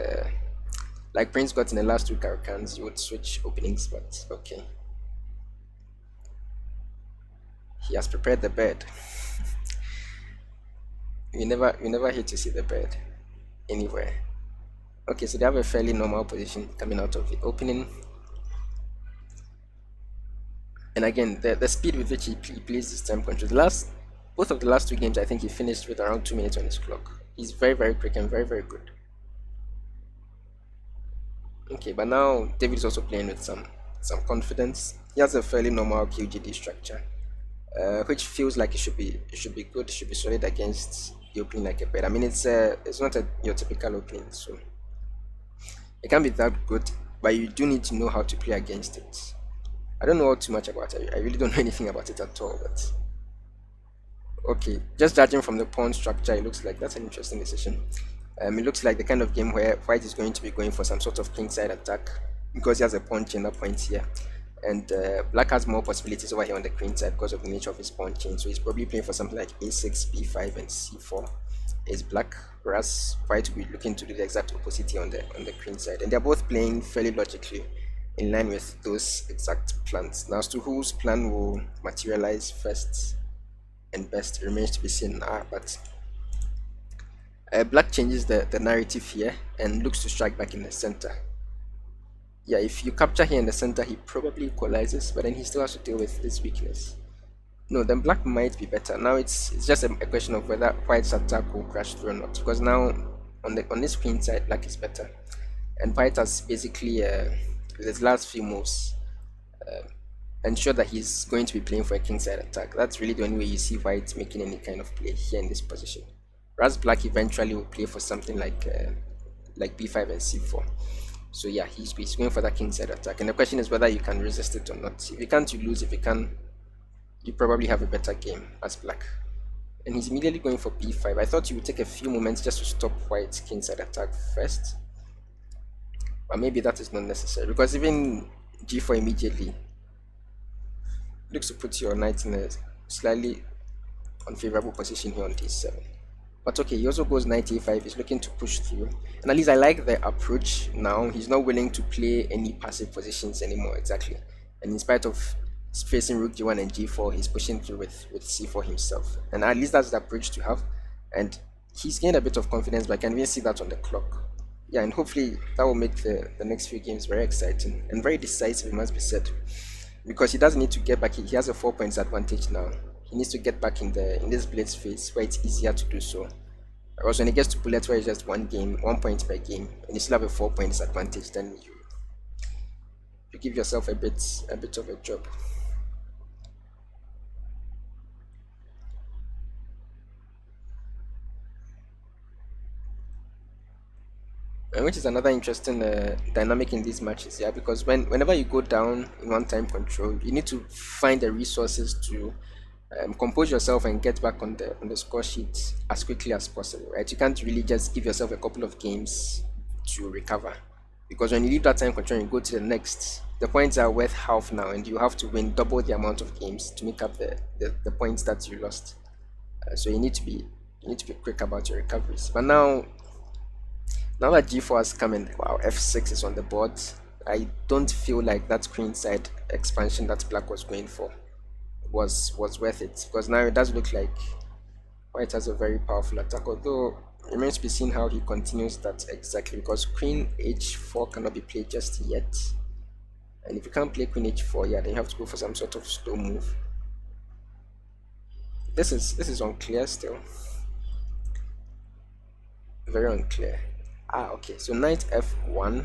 Prince got in the last two Caracans, you would switch openings, but okay. He has prepared the bed. You never hate to see the bed anywhere. Okay, so they have a fairly normal position coming out of the opening. And again, the speed with which he plays this time control. Both of the last two games, I think he finished with around 2 minutes on his clock. He's very, very quick and very, very good. Okay, but now David is also playing with some confidence. He has a fairly normal QGD structure, which feels like it should be good. It should be solid against the opening like a bed. I mean, it's not your typical opening, so it can't be that good. But you do need to know how to play against it. I don't know too much about it. I really don't know anything about it at all. But okay, just judging from the pawn structure, it looks like that's an interesting decision. It looks like the kind of game where White is going to be going for some sort of kingside attack because he has a pawn chain that points here, and Black has more possibilities over here on the queen side because of the nature of his pawn chain. So he's probably playing for something like a6, b5, and c4 is Black, whereas White will be looking to do the exact opposite here on the queen side, and they're both playing fairly logically in line with those exact plans. Now, as to whose plan will materialize first and best remains to be seen. But Black changes the narrative here and looks to strike back in the center. Yeah, if you capture here in the center, he probably equalizes, but then he still has to deal with this weakness. No, then Black might be better. Now it's just a question of whether White's attack will crash through or not. Because now on this queen side, Black is better, and White has basically with his last few moves ensure that he's going to be playing for a kingside attack. That's really the only way you see White making any kind of play here in this position. Whereas Black eventually will play for something like b5 and c4. So yeah, he's going for that kingside attack, and the question is whether you can resist it or not. If you can't, you lose. If you can, you probably have a better game as Black. And he's immediately going for b5. I thought you would take a few moments just to stop White's kingside attack first, but maybe that is not necessary because even g4 immediately looks to put your knight in a slightly unfavorable position here on d7. But okay, he also goes knight a5. He's looking to push through, and at least I like the approach. Now he's not willing to play any passive positions anymore, exactly. And in spite of facing rook g1 and g4, he's pushing through with c4 himself, and at least that's the approach to have. And he's gained a bit of confidence, but I can even see that on the clock. Yeah, and hopefully that will make the next few games very exciting and very decisive, it must be said, because he doesn't need to get back. He has a 4 points advantage now. He needs to get back in this blitz phase where it's easier to do so. Whereas when he gets to bullet where it's just 1 point per game, and you still have a 4 points advantage, then you give yourself a bit of a job. And which is another interesting dynamic in these matches, yeah, because whenever you go down in one time control, you need to find the resources to compose yourself and get back on the score sheet as quickly as possible, right? You can't really just give yourself a couple of games to recover, because when you leave that time control and you go to the next, the points are worth half now, and you have to win double the amount of games to make up the points that you lost. So you need to be quick about your recoveries. But now that g4 has come in, wow, f6 is on the board. I don't feel like that queen side expansion that Black was going for was worth it, because now it does look like White has a very powerful attack, although it remains to be seen how he continues that exactly, because queen h4 cannot be played just yet, and if you can't play queen h4, yeah, then you have to go for some sort of slow move. This is unclear still. very unclear. Okay, so knight f1.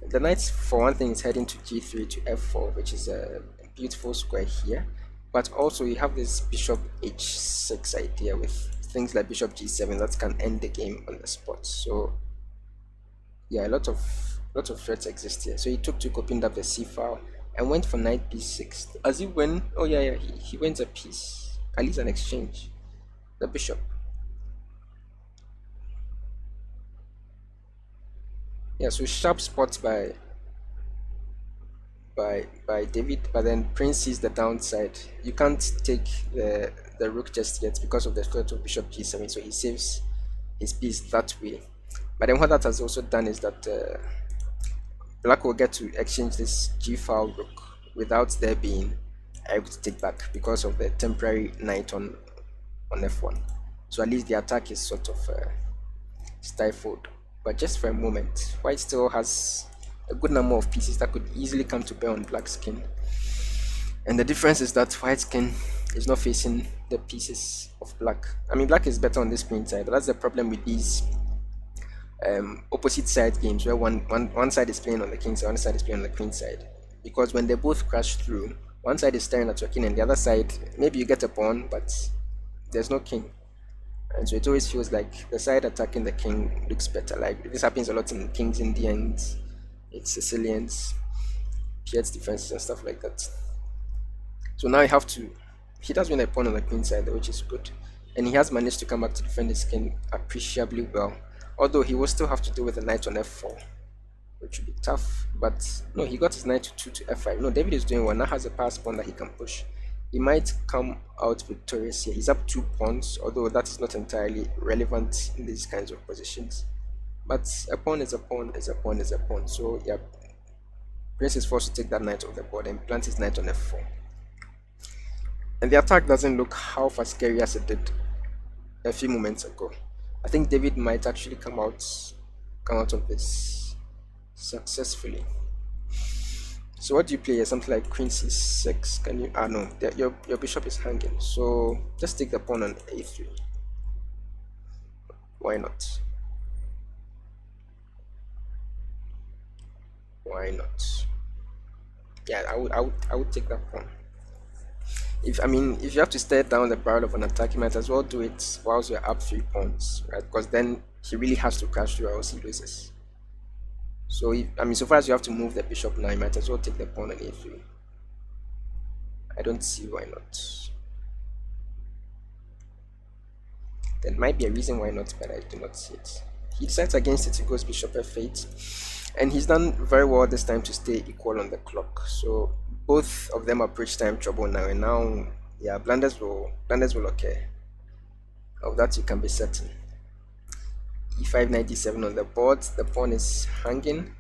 The knight, for one thing, is heading to g3 to f4, which is a beautiful square here. But also you have this bishop h6 idea with things like bishop g7 that can end the game on the spot. So yeah, a lot of threats exist here. So he opened up the c file and went for knight b6. As he went, oh yeah, he went a piece, at least an exchange. The bishop. Yeah, so sharp spots by David, but then Prince sees the downside. You can't take the rook just yet because of the threat of bishop g7, so he saves his piece that way. But then what that has also done is that Black will get to exchange this g file rook without there being able to take back because of the temporary knight on f1. So at least the attack is sort of stifled. But just for a moment, White still has a good number of pieces that could easily come to bear on Black's king. And the difference is that White's king is not facing the pieces of Black. I mean, Black is better on this queen side, but that's the problem with these opposite side games where one side is playing on the king side, one side is playing on the queen side. Because when they both crash through, one side is staring at your king and the other side, maybe you get a pawn, but there's no king. And so it always feels like the side attacking the king looks better. Like this happens a lot in Kings Indians, it's Sicilians, Piet's defenses and stuff like that. So now he does win a pawn on the queen side, which is good. And he has managed to come back to defend his king appreciably well. Although he will still have to deal with the knight on f4, which would be tough. But no, he got his knight to 2 to f5. No, David is doing well. Now has a pass pawn that he can push. He might come out victorious here. He's up 2 pawns, although that is not entirely relevant in these kinds of positions. But a pawn is a pawn is a pawn is a pawn. So yeah, Prince is forced to take that knight off the board and plant his knight on f4. And the attack doesn't look half as scary as it did a few moments ago. I think David might actually come out of this successfully. So what do you play here? Something like queen c6. Can you? No, your bishop is hanging. So just take the pawn on a3. Why not? Why not? Yeah, I would take that pawn. If you have to stare down the barrel of an attack, you might as well do it whilst you're up 3 pawns, right? Because then he really has to crash through or else he loses. So so far as you have to move the bishop now, you might as well take the pawn on a3. I don't see why not. There might be a reason why not, but I do not see it. He decides against it. He goes bishop f8, and he's done very well this time to stay equal on the clock. So both of them approach time trouble now, and now yeah, blunders will occur. Of that you can be certain. e5 knight d7 on the board. The pawn is hanging.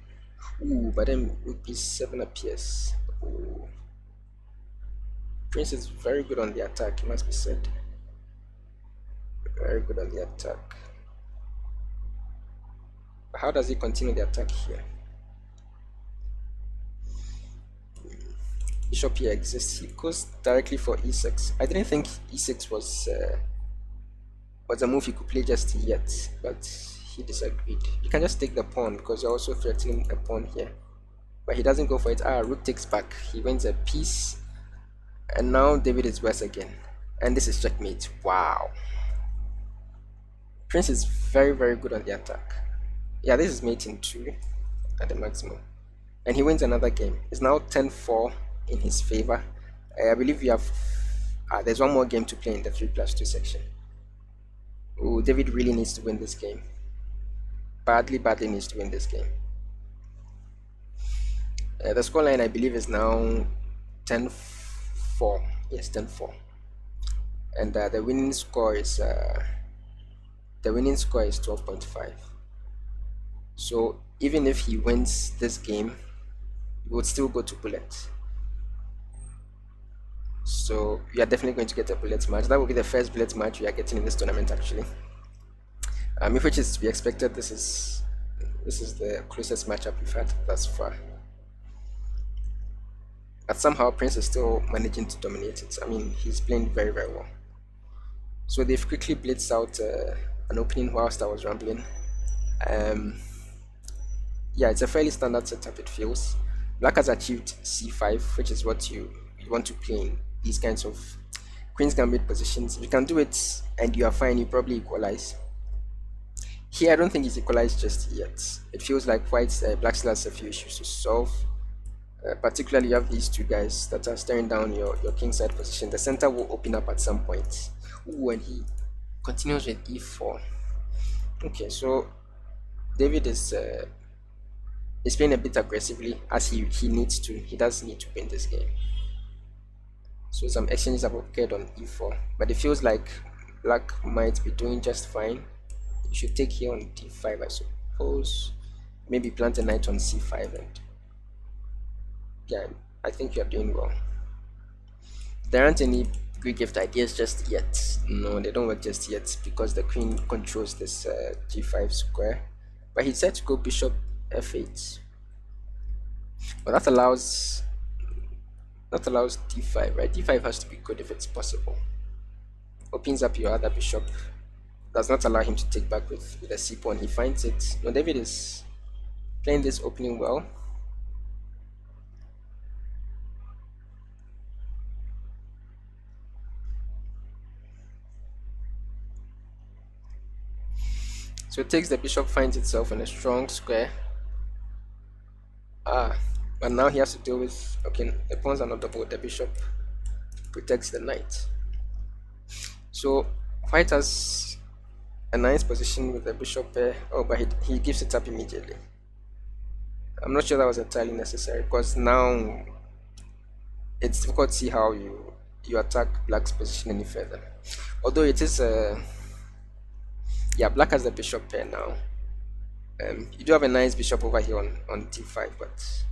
Ooh, but then rook b7 appears. Ooh. Prince is very good on the attack, it must be said. Very good on the attack. But how does he continue the attack here? Bishop here exists. He goes directly for e6. I didn't think e6 was a move he could play just yet, but he disagreed. You can just take the pawn because you're also threatening a pawn here. But he doesn't go for it. Rook takes back. He wins a piece. And now David is worse again. And this is checkmate. Wow. Prince is very, very good on the attack. Yeah, this is mate in 2 at the maximum. And he wins another game. It's now 10-4 in his favor. I believe we have there's one more game to play in the 3+2 section. Oh, David really needs to win this game. Badly needs to win this game. The scoreline I believe is now 10-4. Yes, 10-4. And the winning score is 12.5. So even if he wins this game, he would still go to bullet. So we are definitely going to get a bullet match. That will be the first bullet match we are getting in this tournament actually. If which is to be expected, this is the closest matchup we've had thus far. But somehow Prince is still managing to dominate it. I mean, he's playing very, very well. So they've quickly blitzed out an opening whilst I was rambling. Um, yeah, it's a fairly standard setup, it feels. Black has achieved c5, which is what you want to play in these kinds of Queen's Gambit positions. If you can do it and you are fine, you probably equalize. Here, I don't think he's equalized just yet. It feels like Black still has a few issues to solve. Particularly, you have these two guys that are staring down your kingside position. The center will open up at some point. Ooh, and he continues with e4. Okay, so David is playing a bit aggressively as he needs to. He does need to win this game. So some exchanges have occurred on e4, but it feels like Black might be doing just fine. You should take here on d5, I suppose. Maybe plant a knight on c5, and yeah, I think you're doing well. There aren't any Greek gift ideas just yet. No, they don't work just yet because the queen controls this g5 square. But he said to go bishop f8. But that allows d5, right? d5 has to be good if it's possible. Opens up your other bishop. Does not allow him to take back with a c pawn. He finds it. No, David is playing this opening well. So it takes the bishop, finds itself in a strong square. But now he has to deal with, okay, the pawns are not double, the bishop protects the knight. So white has a nice position with the bishop there. Oh, but he gives it up immediately. I'm not sure that was entirely necessary because now it's difficult to see how you attack Black's position any further. Although it is yeah, Black has the bishop pair now. You do have a nice bishop over here on d5, but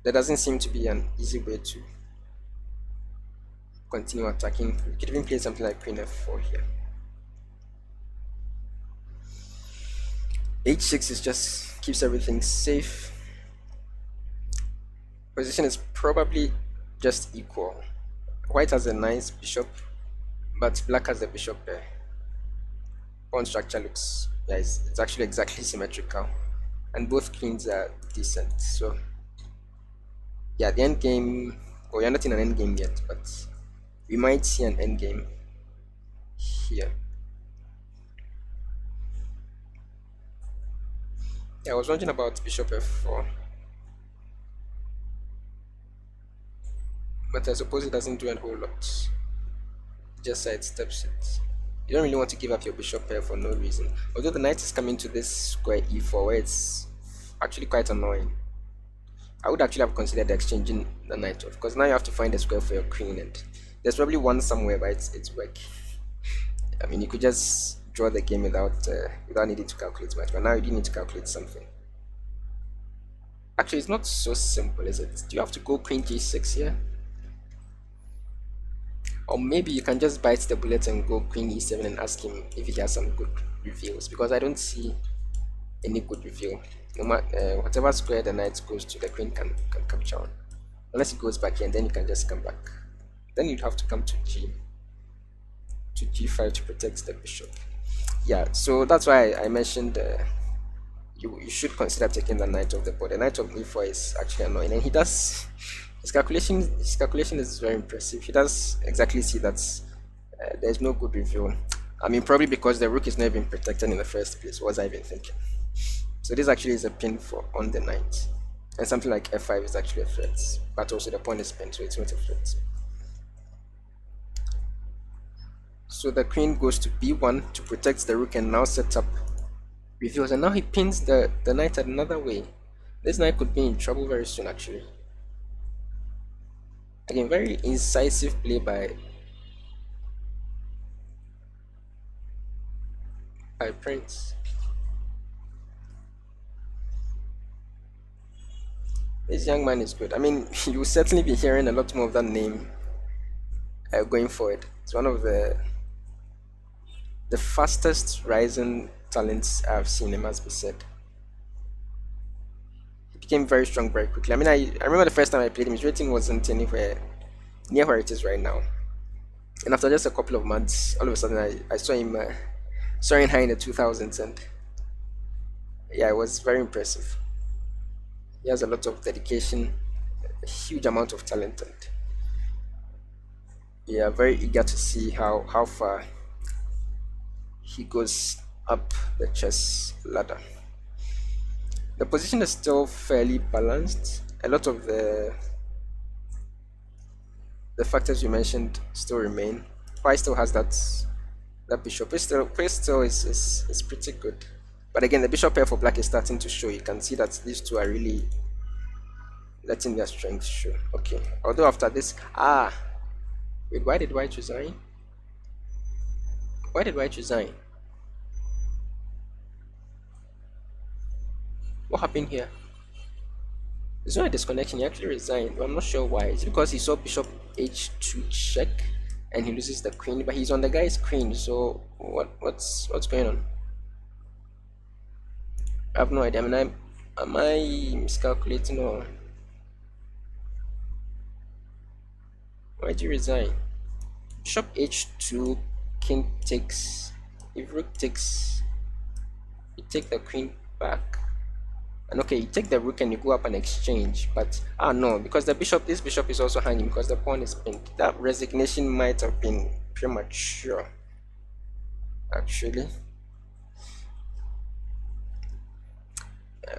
there doesn't seem to be an easy way to continue attacking. You could even play something like queen f4 here. h6 is just keeps everything safe. Position is probably just equal. White has a nice bishop, but Black has the bishop pair. Pawn structure looks, yeah, it's actually exactly symmetrical, and both queens are decent. So yeah, the end game, well, you're not in an end game yet, but we might see an end game here. Yeah, I was wondering about bishop f4, but I suppose it doesn't do a whole lot. It just sidesteps it. You don't really want to give up your bishop pair for no reason. Although the knight is coming to this square e4 where it's actually quite annoying. I would actually have considered exchanging the knight off, because now you have to find a square for your queen, and there's probably one somewhere, but it's work. I mean, you could just draw the game without needing to calculate much, but now you do need to calculate something. Actually, it's not so simple, is it? Do you have to go queen g6 here? Or maybe you can just bite the bullet and go queen e7 and ask him if he has some good reveals, because I don't see any good reveal. No matter whatever square the knight goes to, the queen can capture on. Unless it goes back here, and then you can just come back. Then you'd have to come to g5 to protect the bishop. Yeah, so that's why I mentioned you should consider taking the knight off the board. The knight of e4 is actually annoying, and he does his calculation is very impressive. He does exactly see that there's no good reveal. I mean, probably because the rook is not even protected in the first place. What was I even thinking? So this actually is a pin on the knight, and something like f5 is actually a threat, but also the pawn is pinned, so it's not a threat. So the queen goes to b1 to protect the rook and now sets up reveals, and now he pins the knight another way. This knight could be in trouble very soon, actually. Again, very incisive play by Prince. This young man is good. I mean, you will certainly be hearing a lot more of that name going forward. It's one of the fastest rising talents I've seen, it must be said. He became very strong very quickly. I mean, I remember the first time I played him, his rating wasn't anywhere near where it is right now. And after just a couple of months, all of a sudden I saw him soaring high in the 2000s, and yeah, it was very impressive. He has a lot of dedication, a huge amount of talent, and yeah, very eager to see how far he goes up the chess ladder. The position is still fairly balanced. A lot of the factors you mentioned still remain. White still has that bishop. Pace still is pretty good. But again, the bishop pair for black is starting to show. You can see that these two are really letting their strength show. Okay. Although after this, wait, why did white resign? Why did white resign? What happened here? There's no disconnection. He actually resigned, but I'm not sure why. Is it because he saw bishop h2 check and he loses the queen? But he's on the guy's queen, so what's going on? I have no idea. I mean, am I miscalculating, or why did you resign? Bishop h2, king takes. If rook takes, you take the queen back. And okay, you take the rook and you go up and exchange. But no, because this bishop is also hanging because the pawn is pinned. That resignation might have been premature, actually.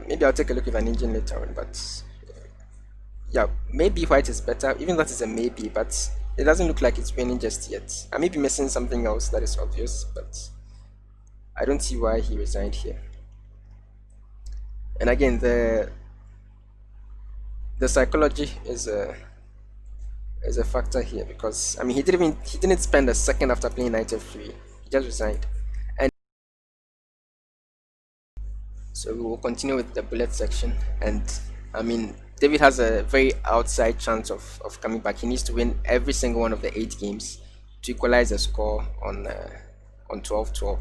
Maybe I'll take a look at an engine later on, but yeah, maybe white is better. Even that is a maybe, but it doesn't look like it's winning just yet. I may be missing something else that is obvious, but I don't see why he resigned here. And again, the psychology is a factor here, because I mean he didn't spend a second after playing knight f3. He just resigned. And so we will continue with the bullet section. And I mean, David has a very outside chance of coming back. He needs to win every single one of the 8 games to equalize the score on 12-12.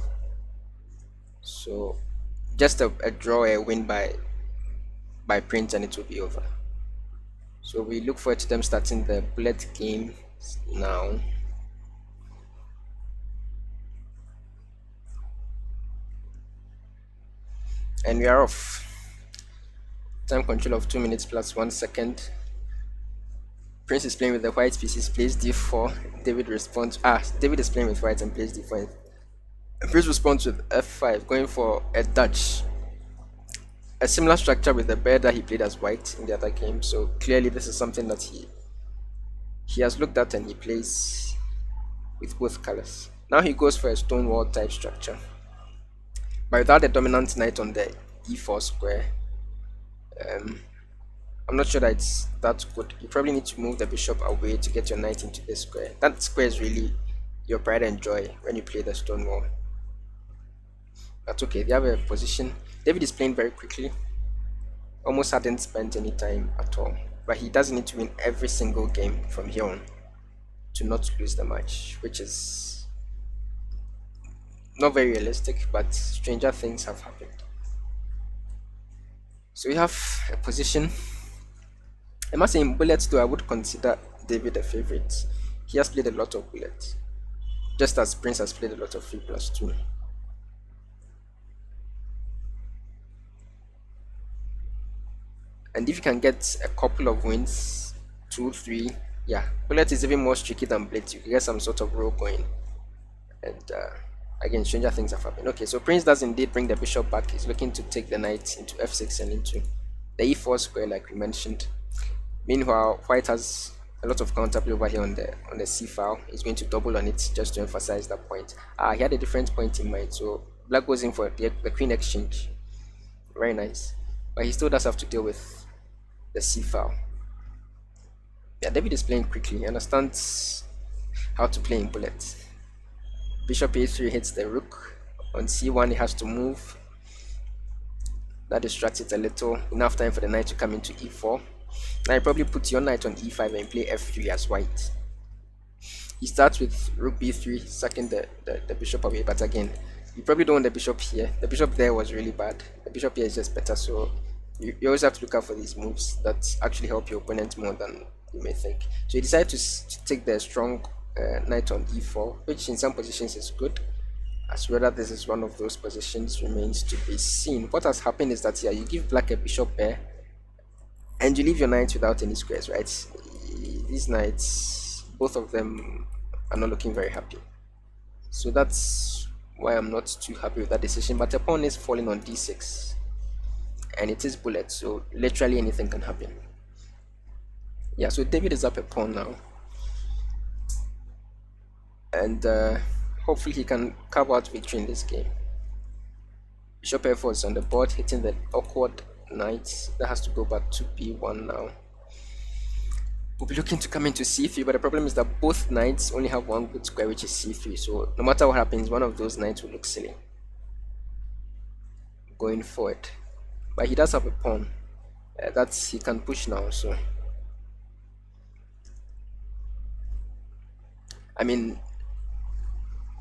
So just a draw, a win by Prince, and it will be over. So we look forward to them starting the bullet game now. And we are off. Time control of 2 minutes plus 1 second. Prince is playing with the white pieces, plays d4. David responds. David is playing with white and plays d4. And Prince responds with f5, going for a Dutch. A similar structure with the bird that he played as white in the other game. So clearly this is something that he has looked at and he plays with both colors. Now he goes for a stonewall type structure, but without the dominant knight on the e4 square. I'm not sure that it's that good. You probably need to move the bishop away to get your knight into this square. That square is really your pride and joy when you play the stonewall. That's okay. They have a position. David is playing very quickly. Almost hadn't spent any time at all. But he doesn't need to win every single game from here on to not lose the match, which is not very realistic, but stranger things have happened. So we have a position. I must say, in bullets though, I would consider David a favorite. He has played a lot of bullets, just as Prince has played a lot of 3+2. And if you can get a couple of wins, 2, 3, yeah, bullet is even more tricky than blitz. You can get some sort of roll going. And again, stranger things have happened. Okay, so Prince does indeed bring the bishop back. He's looking to take the knight into f6 and into the e4 square, like we mentioned. Meanwhile, white has a lot of counterplay over here on the c file. He's going to double on it just to emphasize that point. He had a different point in mind, so black goes in for the queen exchange. Very nice, but he still does have to deal with the c file. Yeah, David is playing quickly. He understands how to play in bullets. Bishop a3 hits the rook. On c1 he has to move. That distracts it a little. Enough time for the knight to come into e4. Now you probably put your knight on e5 and play f3 as white. He starts with rook b3, sacking the bishop away, but again, you probably don't want the bishop here. The bishop there was really bad. The bishop here is just better, so you always have to look out for these moves that actually help your opponent more than you may think. So you decide to take the strong knight on e4, which in some positions is good. As whether this is one of those positions remains to be seen. What has happened is that, yeah, you give black a bishop pair and you leave your knight without any squares, right? These knights, both of them are not looking very happy. So that's why I'm not too happy with that decision. But the pawn is falling on d6 and it is bullet, so literally anything can happen. Yeah, so David is up a pawn now, and hopefully he can carve out victory in this game. Bishop f4 is on the board, hitting the awkward knight. That has to go back to b1 now. We'll be looking to come into c3, but the problem is that both knights only have one good square, which is c3. So no matter what happens, one of those knights will look silly going forward. But he does have a pawn. That's he can push now. So I mean,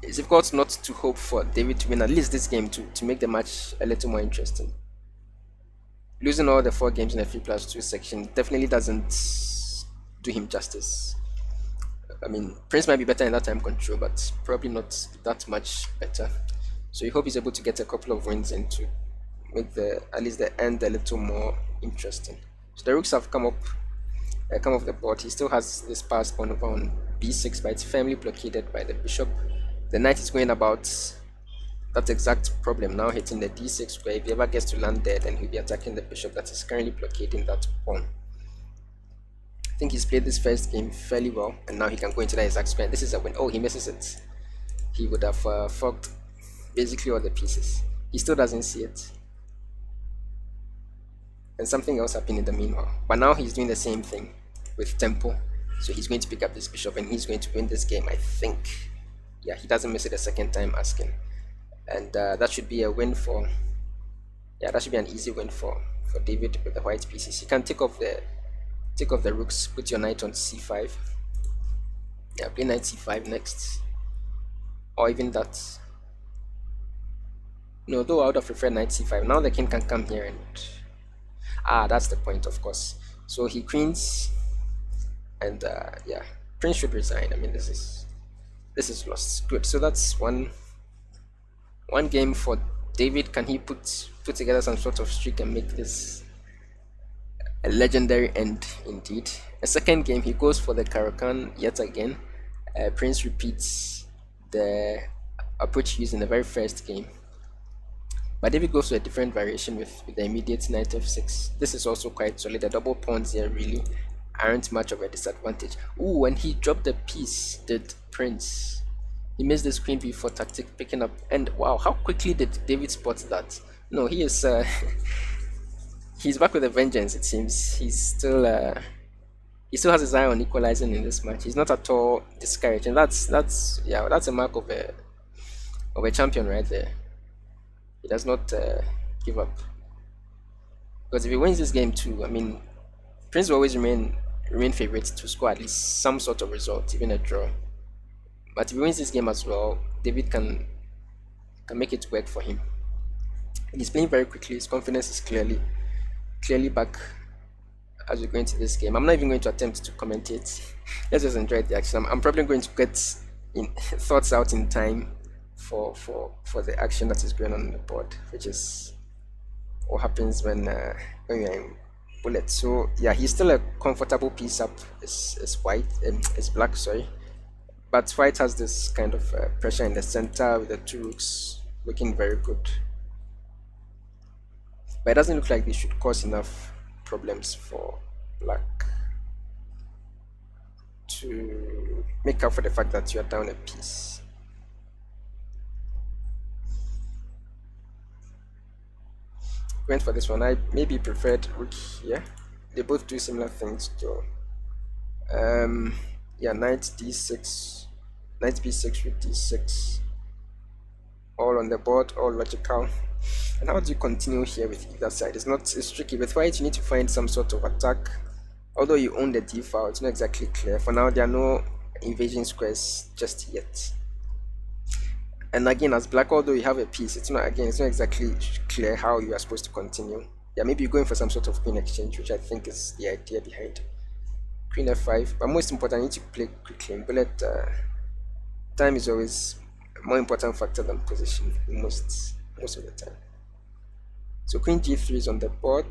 it's difficult not to hope for David to win at least this game to make the match a little more interesting. Losing all the 4 games in the 3+2 section definitely doesn't do him justice. I mean, Prince might be better in that time control, but probably not that much better. So you hope he's able to get a couple of wins in to make at least the end a little more interesting. So the rooks have come off the board. He still has this pass pawn over on b6, but it's firmly blockaded by the bishop. The knight is going about that exact problem now, hitting the d6 square. If he ever gets to land there, then he'll be attacking the bishop that is currently blockading that pawn. I think he's played this first game fairly well, and now he can go into that exact square. This is a win. Oh, he misses it. He would have fucked basically all the pieces. He still doesn't see it. And something else happened in the meanwhile. But now he's doing the same thing with tempo. So he's going to pick up this bishop and he's going to win this game, I think. Yeah, he doesn't miss it a second time asking. And that should be a win for... Yeah, that should be an easy win for David with the white pieces. You can take off the rooks, put your knight on c5. Yeah, play knight c5 next. Or even that. No, though I would have preferred knight c5. Now the king can come here and... Ah, that's the point, of course. So he queens, and yeah, Prince should resign. I mean, this is lost. Good. So that's one game for David. Can he put together some sort of streak and make this a legendary end indeed? A second game, he goes for the Caro-Kann yet again. Prince repeats the approach used in the very first game. But David goes to a different variation with the immediate knight f6. This is also quite solid. The double pawns here really aren't much of a disadvantage. Ooh, when he dropped the piece, did Prince. He missed this queen b4 tactic, picking up. And wow, how quickly did David spot that? No, he is... he's back with a vengeance, it seems. He still has his eye on equalizing in this match. He's not at all discouraged. And that's a mark of a champion right there. He does not give up, because if he wins this game too, I mean, Prince will always remain favorite to score at least some sort of result, even a draw. But if he wins this game as well, David can make it work for him. He's playing very quickly. His confidence is clearly back as we go into this game. I'm not even going to attempt to commentate. Let's just enjoy the action. I'm probably going to get thoughts out in time for the action that is going on the board, which is what happens when you're in bullet. So yeah, he's still a comfortable piece up. Is white, is black, sorry. But white has this kind of pressure in the center with the two rooks looking very good. But it doesn't look like this should cause enough problems for black to make up for the fact that you're down a piece. Went for this one. I maybe preferred rook here. They both do similar things though. Yeah, knight d6, knight b6 with d6, all on the board, all logical. And how do you continue here with either side? It's tricky. With white, you need to find some sort of attack. Although you own the d file, it's not exactly clear. For now, there are no invasion squares just yet. And again, as black, although you have a piece, it's not exactly clear how you are supposed to continue. Yeah, maybe you're going for some sort of queen exchange, which I think is the idea behind queen f5. But most important, I need to play quickly. In bullet, time is always more important factor than position most of the time. So queen g3 is on the board,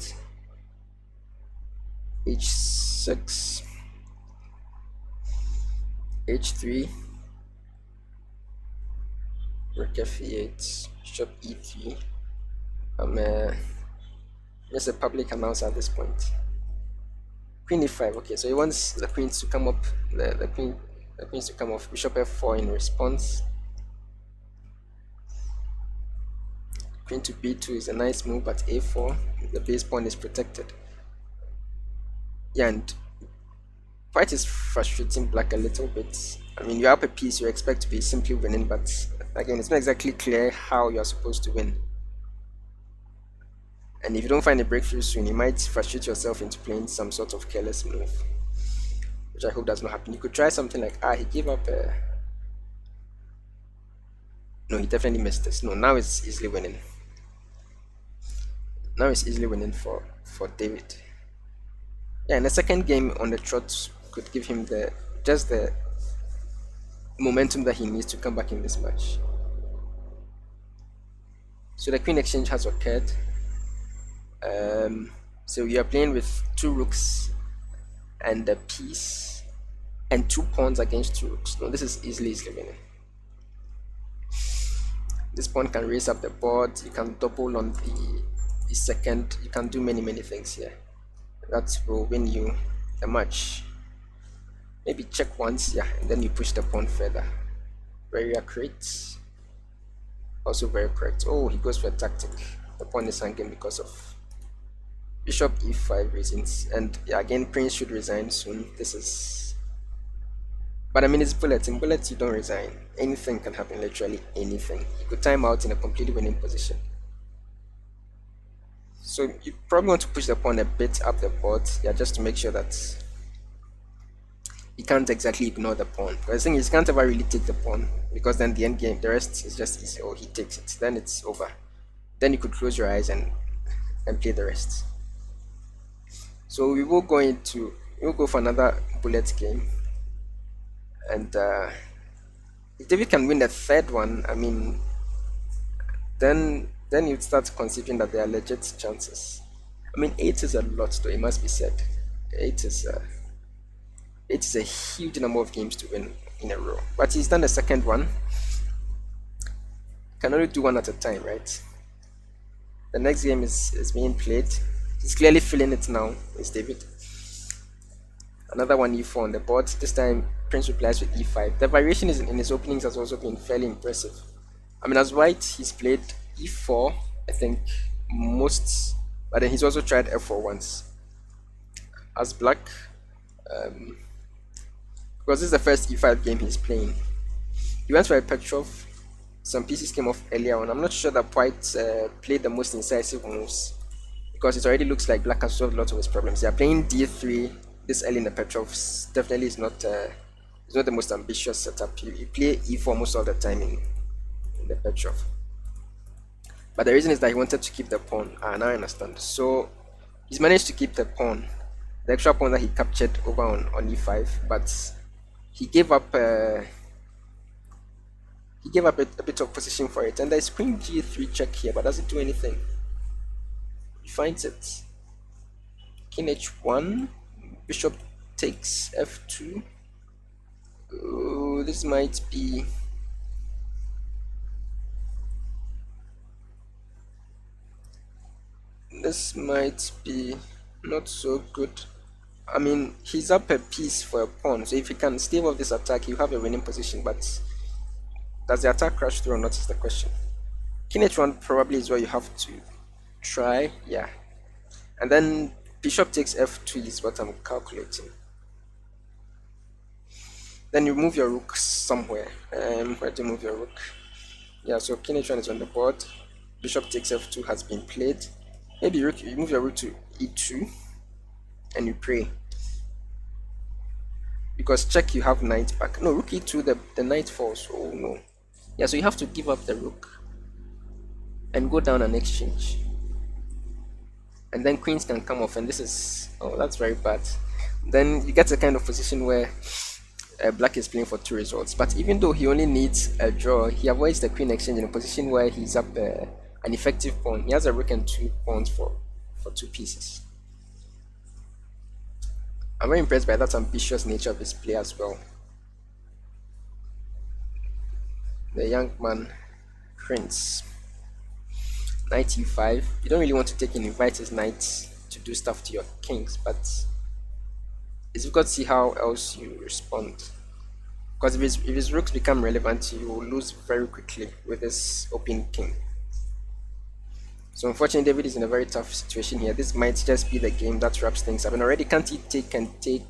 h6, h3, rook f8, bishop e3. I'm just a public announcer at this point. Queen e5. Okay, so he wants the queens to come up, the queens to come off. Bishop f4 in response. Queen to b2 is a nice move, but a4, the base pawn is protected. Yeah, and white is frustrating black a little bit. I mean, you're up a piece, you expect to be simply winning, but again, it's not exactly clear how you're supposed to win. And if you don't find a breakthrough soon, you might frustrate yourself into playing some sort of careless move, which I hope does not happen. You could try something like, he gave up a... No, he definitely missed this. No, now it's easily winning. Now it's easily winning for David. Yeah, and the second game on the trot could give him just the momentum that he needs to come back in this match. So the queen exchange has occurred. So you are playing with 2 rooks and a piece and 2 pawns against 2 rooks. No, this is easily winning. This pawn can raise up the board. You can double on the second. You can do many things here. That will win you the match. Maybe check once, yeah, and then you push the pawn further. Very accurate. Also very correct. Oh, he goes for a tactic. The pawn is hanging because of bishop e5 reasons. And yeah, again, prince should resign soon. This is... But I mean, it's bullet. In bullets, you don't resign. Anything can happen, literally anything. You could time out in a completely winning position. So you probably want to push the pawn a bit up the board, yeah, just to make sure that you can't exactly ignore the pawn. Because the thing is, you can't ever really take the pawn, because then the end game, the rest is just easy. Or he takes it, then it's over. Then you could close your eyes and play the rest. So we will go for another bullet game, and if David can win the third one, I mean, then you'd start considering that there are legit chances. I mean, 8 is a lot, though, it must be said. 8 is a huge number of games to win in a row. But he's done the second one. Can only do one at a time, right? The next game is being played. He's clearly feeling it now, is David. Another one e4 on the board. This time, Prince replies with e5. The variation in his openings has also been fairly impressive. I mean, as white, he's played e4, I think, most, but then he's also tried f4 once. As black, because this is the first e5 game he's playing, he went for a Petrov. Some pieces came off earlier on. I'm not sure that white played the most incisive moves, because it already looks like black has solved a lot of his problems. Yeah, playing d3 this early in the Petrov definitely is not the most ambitious setup. You play e4 most of the time in the Petrov. But the reason is that he wanted to keep the pawn. Now I understand. So he's managed to keep the pawn, the extra pawn that he captured over on e5, but he gave up a bit of position for it. And there's queen g3 check here, but does it do anything? He finds it. King h1, bishop takes f2. Oh, this might be... This might be not so good. I mean, he's up a piece for a pawn, so if he can stave off this attack, you have a winning position, but does the attack crash through or not is the question. King h1 probably is where you have to try, yeah. And then bishop takes f2 is what I'm calculating. Then you move your rook somewhere. Where do you move your rook? Yeah, so king h1 is on the board. Bishop takes f2 has been played. Maybe you move your rook to e2 and you pray. Because check, you have knight back. No, rook e2, the knight falls. Oh no. Yeah, so you have to give up the rook and go down and exchange. And then queens can come off, and this is... Oh, that's very bad. Then you get a kind of position where Black is playing for 2 results. But even though he only needs a draw, he avoids the queen exchange in a position where he's up an effective pawn. He has a rook and 2 pawns for 2 pieces. I'm very impressed by that ambitious nature of his play as well. The young man, Prince. Knight e5. You don't really want to take and invite his knights to do stuff to your kings, but it's difficult to see how else you respond. Because if his rooks become relevant, you will lose very quickly with this open king. So unfortunately, David is in a very tough situation here. This might just be the game that wraps things up. And already, can't he take and take?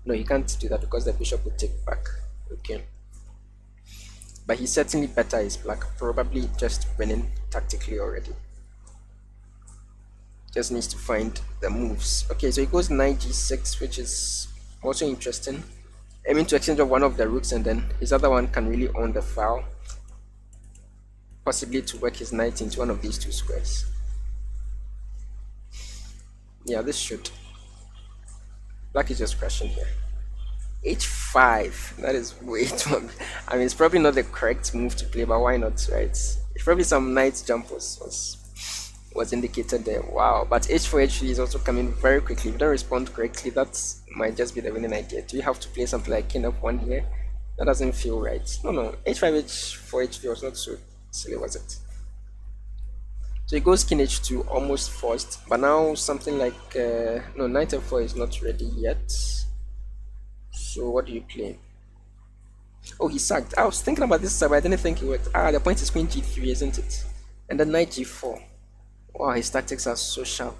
No, he can't do that because the bishop will take back. Okay. But he's certainly better as black, probably just winning tactically already. Just needs to find the moves. Okay, so he goes knight g6, which is also interesting. Aiming to exchange of one of the rooks, and then his other one can really own the file, possibly to work his knight into one of these 2 squares. Yeah, this should. Black is just crashing here. h5, that is way too. I mean, it's probably not the correct move to play, but why not, right? It's probably some knight jump was indicated there. Wow, but h4 h3 is also coming very quickly. If you don't respond correctly, that might just be the winning idea. Do you have to play something like king f1 here? That doesn't feel right. No, h5 h4 h3 was not so silly, was it? So he goes king h2, almost forced, but now something like no, knight f4 is not ready yet. So what do you play? Oh, he sacked. I was thinking about this, but I didn't think it worked. The point is queen g3, isn't it? And then knight g4. Wow, his tactics are so sharp.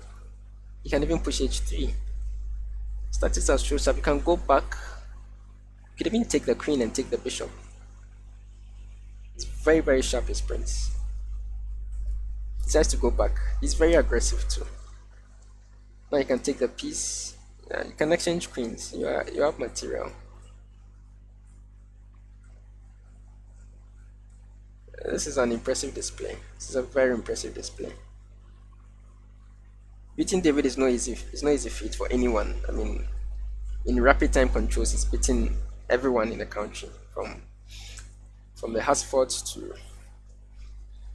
He can even push h3. His tactics are so sharp. You can go back. You could even take the queen and take the bishop. It's very, very sharp, his prince. He decides to go back. He's very aggressive too. Now you can take the piece. You can exchange queens. You have material. This is an impressive display. This is a very impressive display. Beating David is no easy. It's no easy feat for anyone. I mean, in rapid time controls, he's beating everyone in the country, from the Hasfords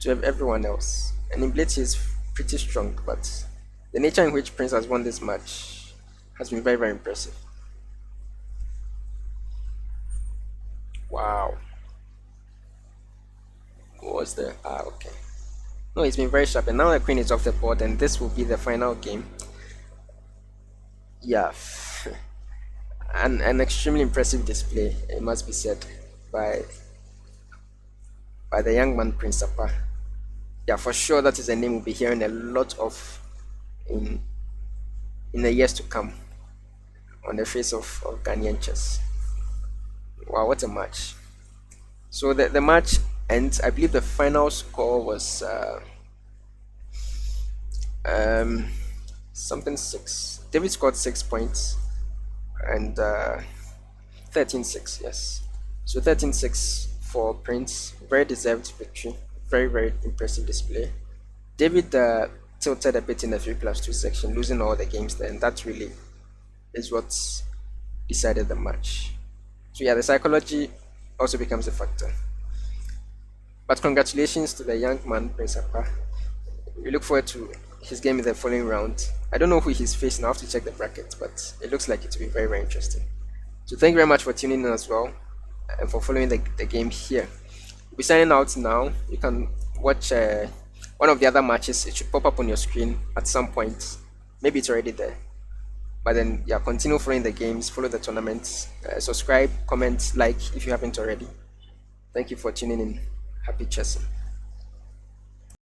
to everyone else. And in Blitz, he's pretty strong, but the nature in which Prince has won this match has been very, very impressive. Wow. What was there? Okay. No, it's been very sharp, and now the queen is off the board, and this will be the final game. Yeah. An extremely impressive display, it must be said, by the young man Prince Akpa. Yeah, for sure that is a name we'll be hearing a lot of in the years to come on the face of Ghanaian chess. Wow, what a match. So the match ends. I believe the final score was something 6. David scored 6 points and 13-6, yes. So 13-6 for Prince. Very deserved victory. Very, very impressive display. David tilted a bit in the 3+2 section, losing all the games there, and that really is what decided the match. So yeah, the psychology also becomes a factor. But congratulations to the young man Prince Akpa. We look forward to his game in the following round. I don't know who he's facing. I have to check the bracket, but it looks like it will be very, very interesting. So thank you very much for tuning in as well, and for following the game here. We'll be signing out now. You can watch one of the other matches. It should pop up on your screen at some point. Maybe it's already there. But then, yeah, continue following the games, follow the tournaments, subscribe, comment, like if you haven't already. Thank you for tuning in. Happy chessing.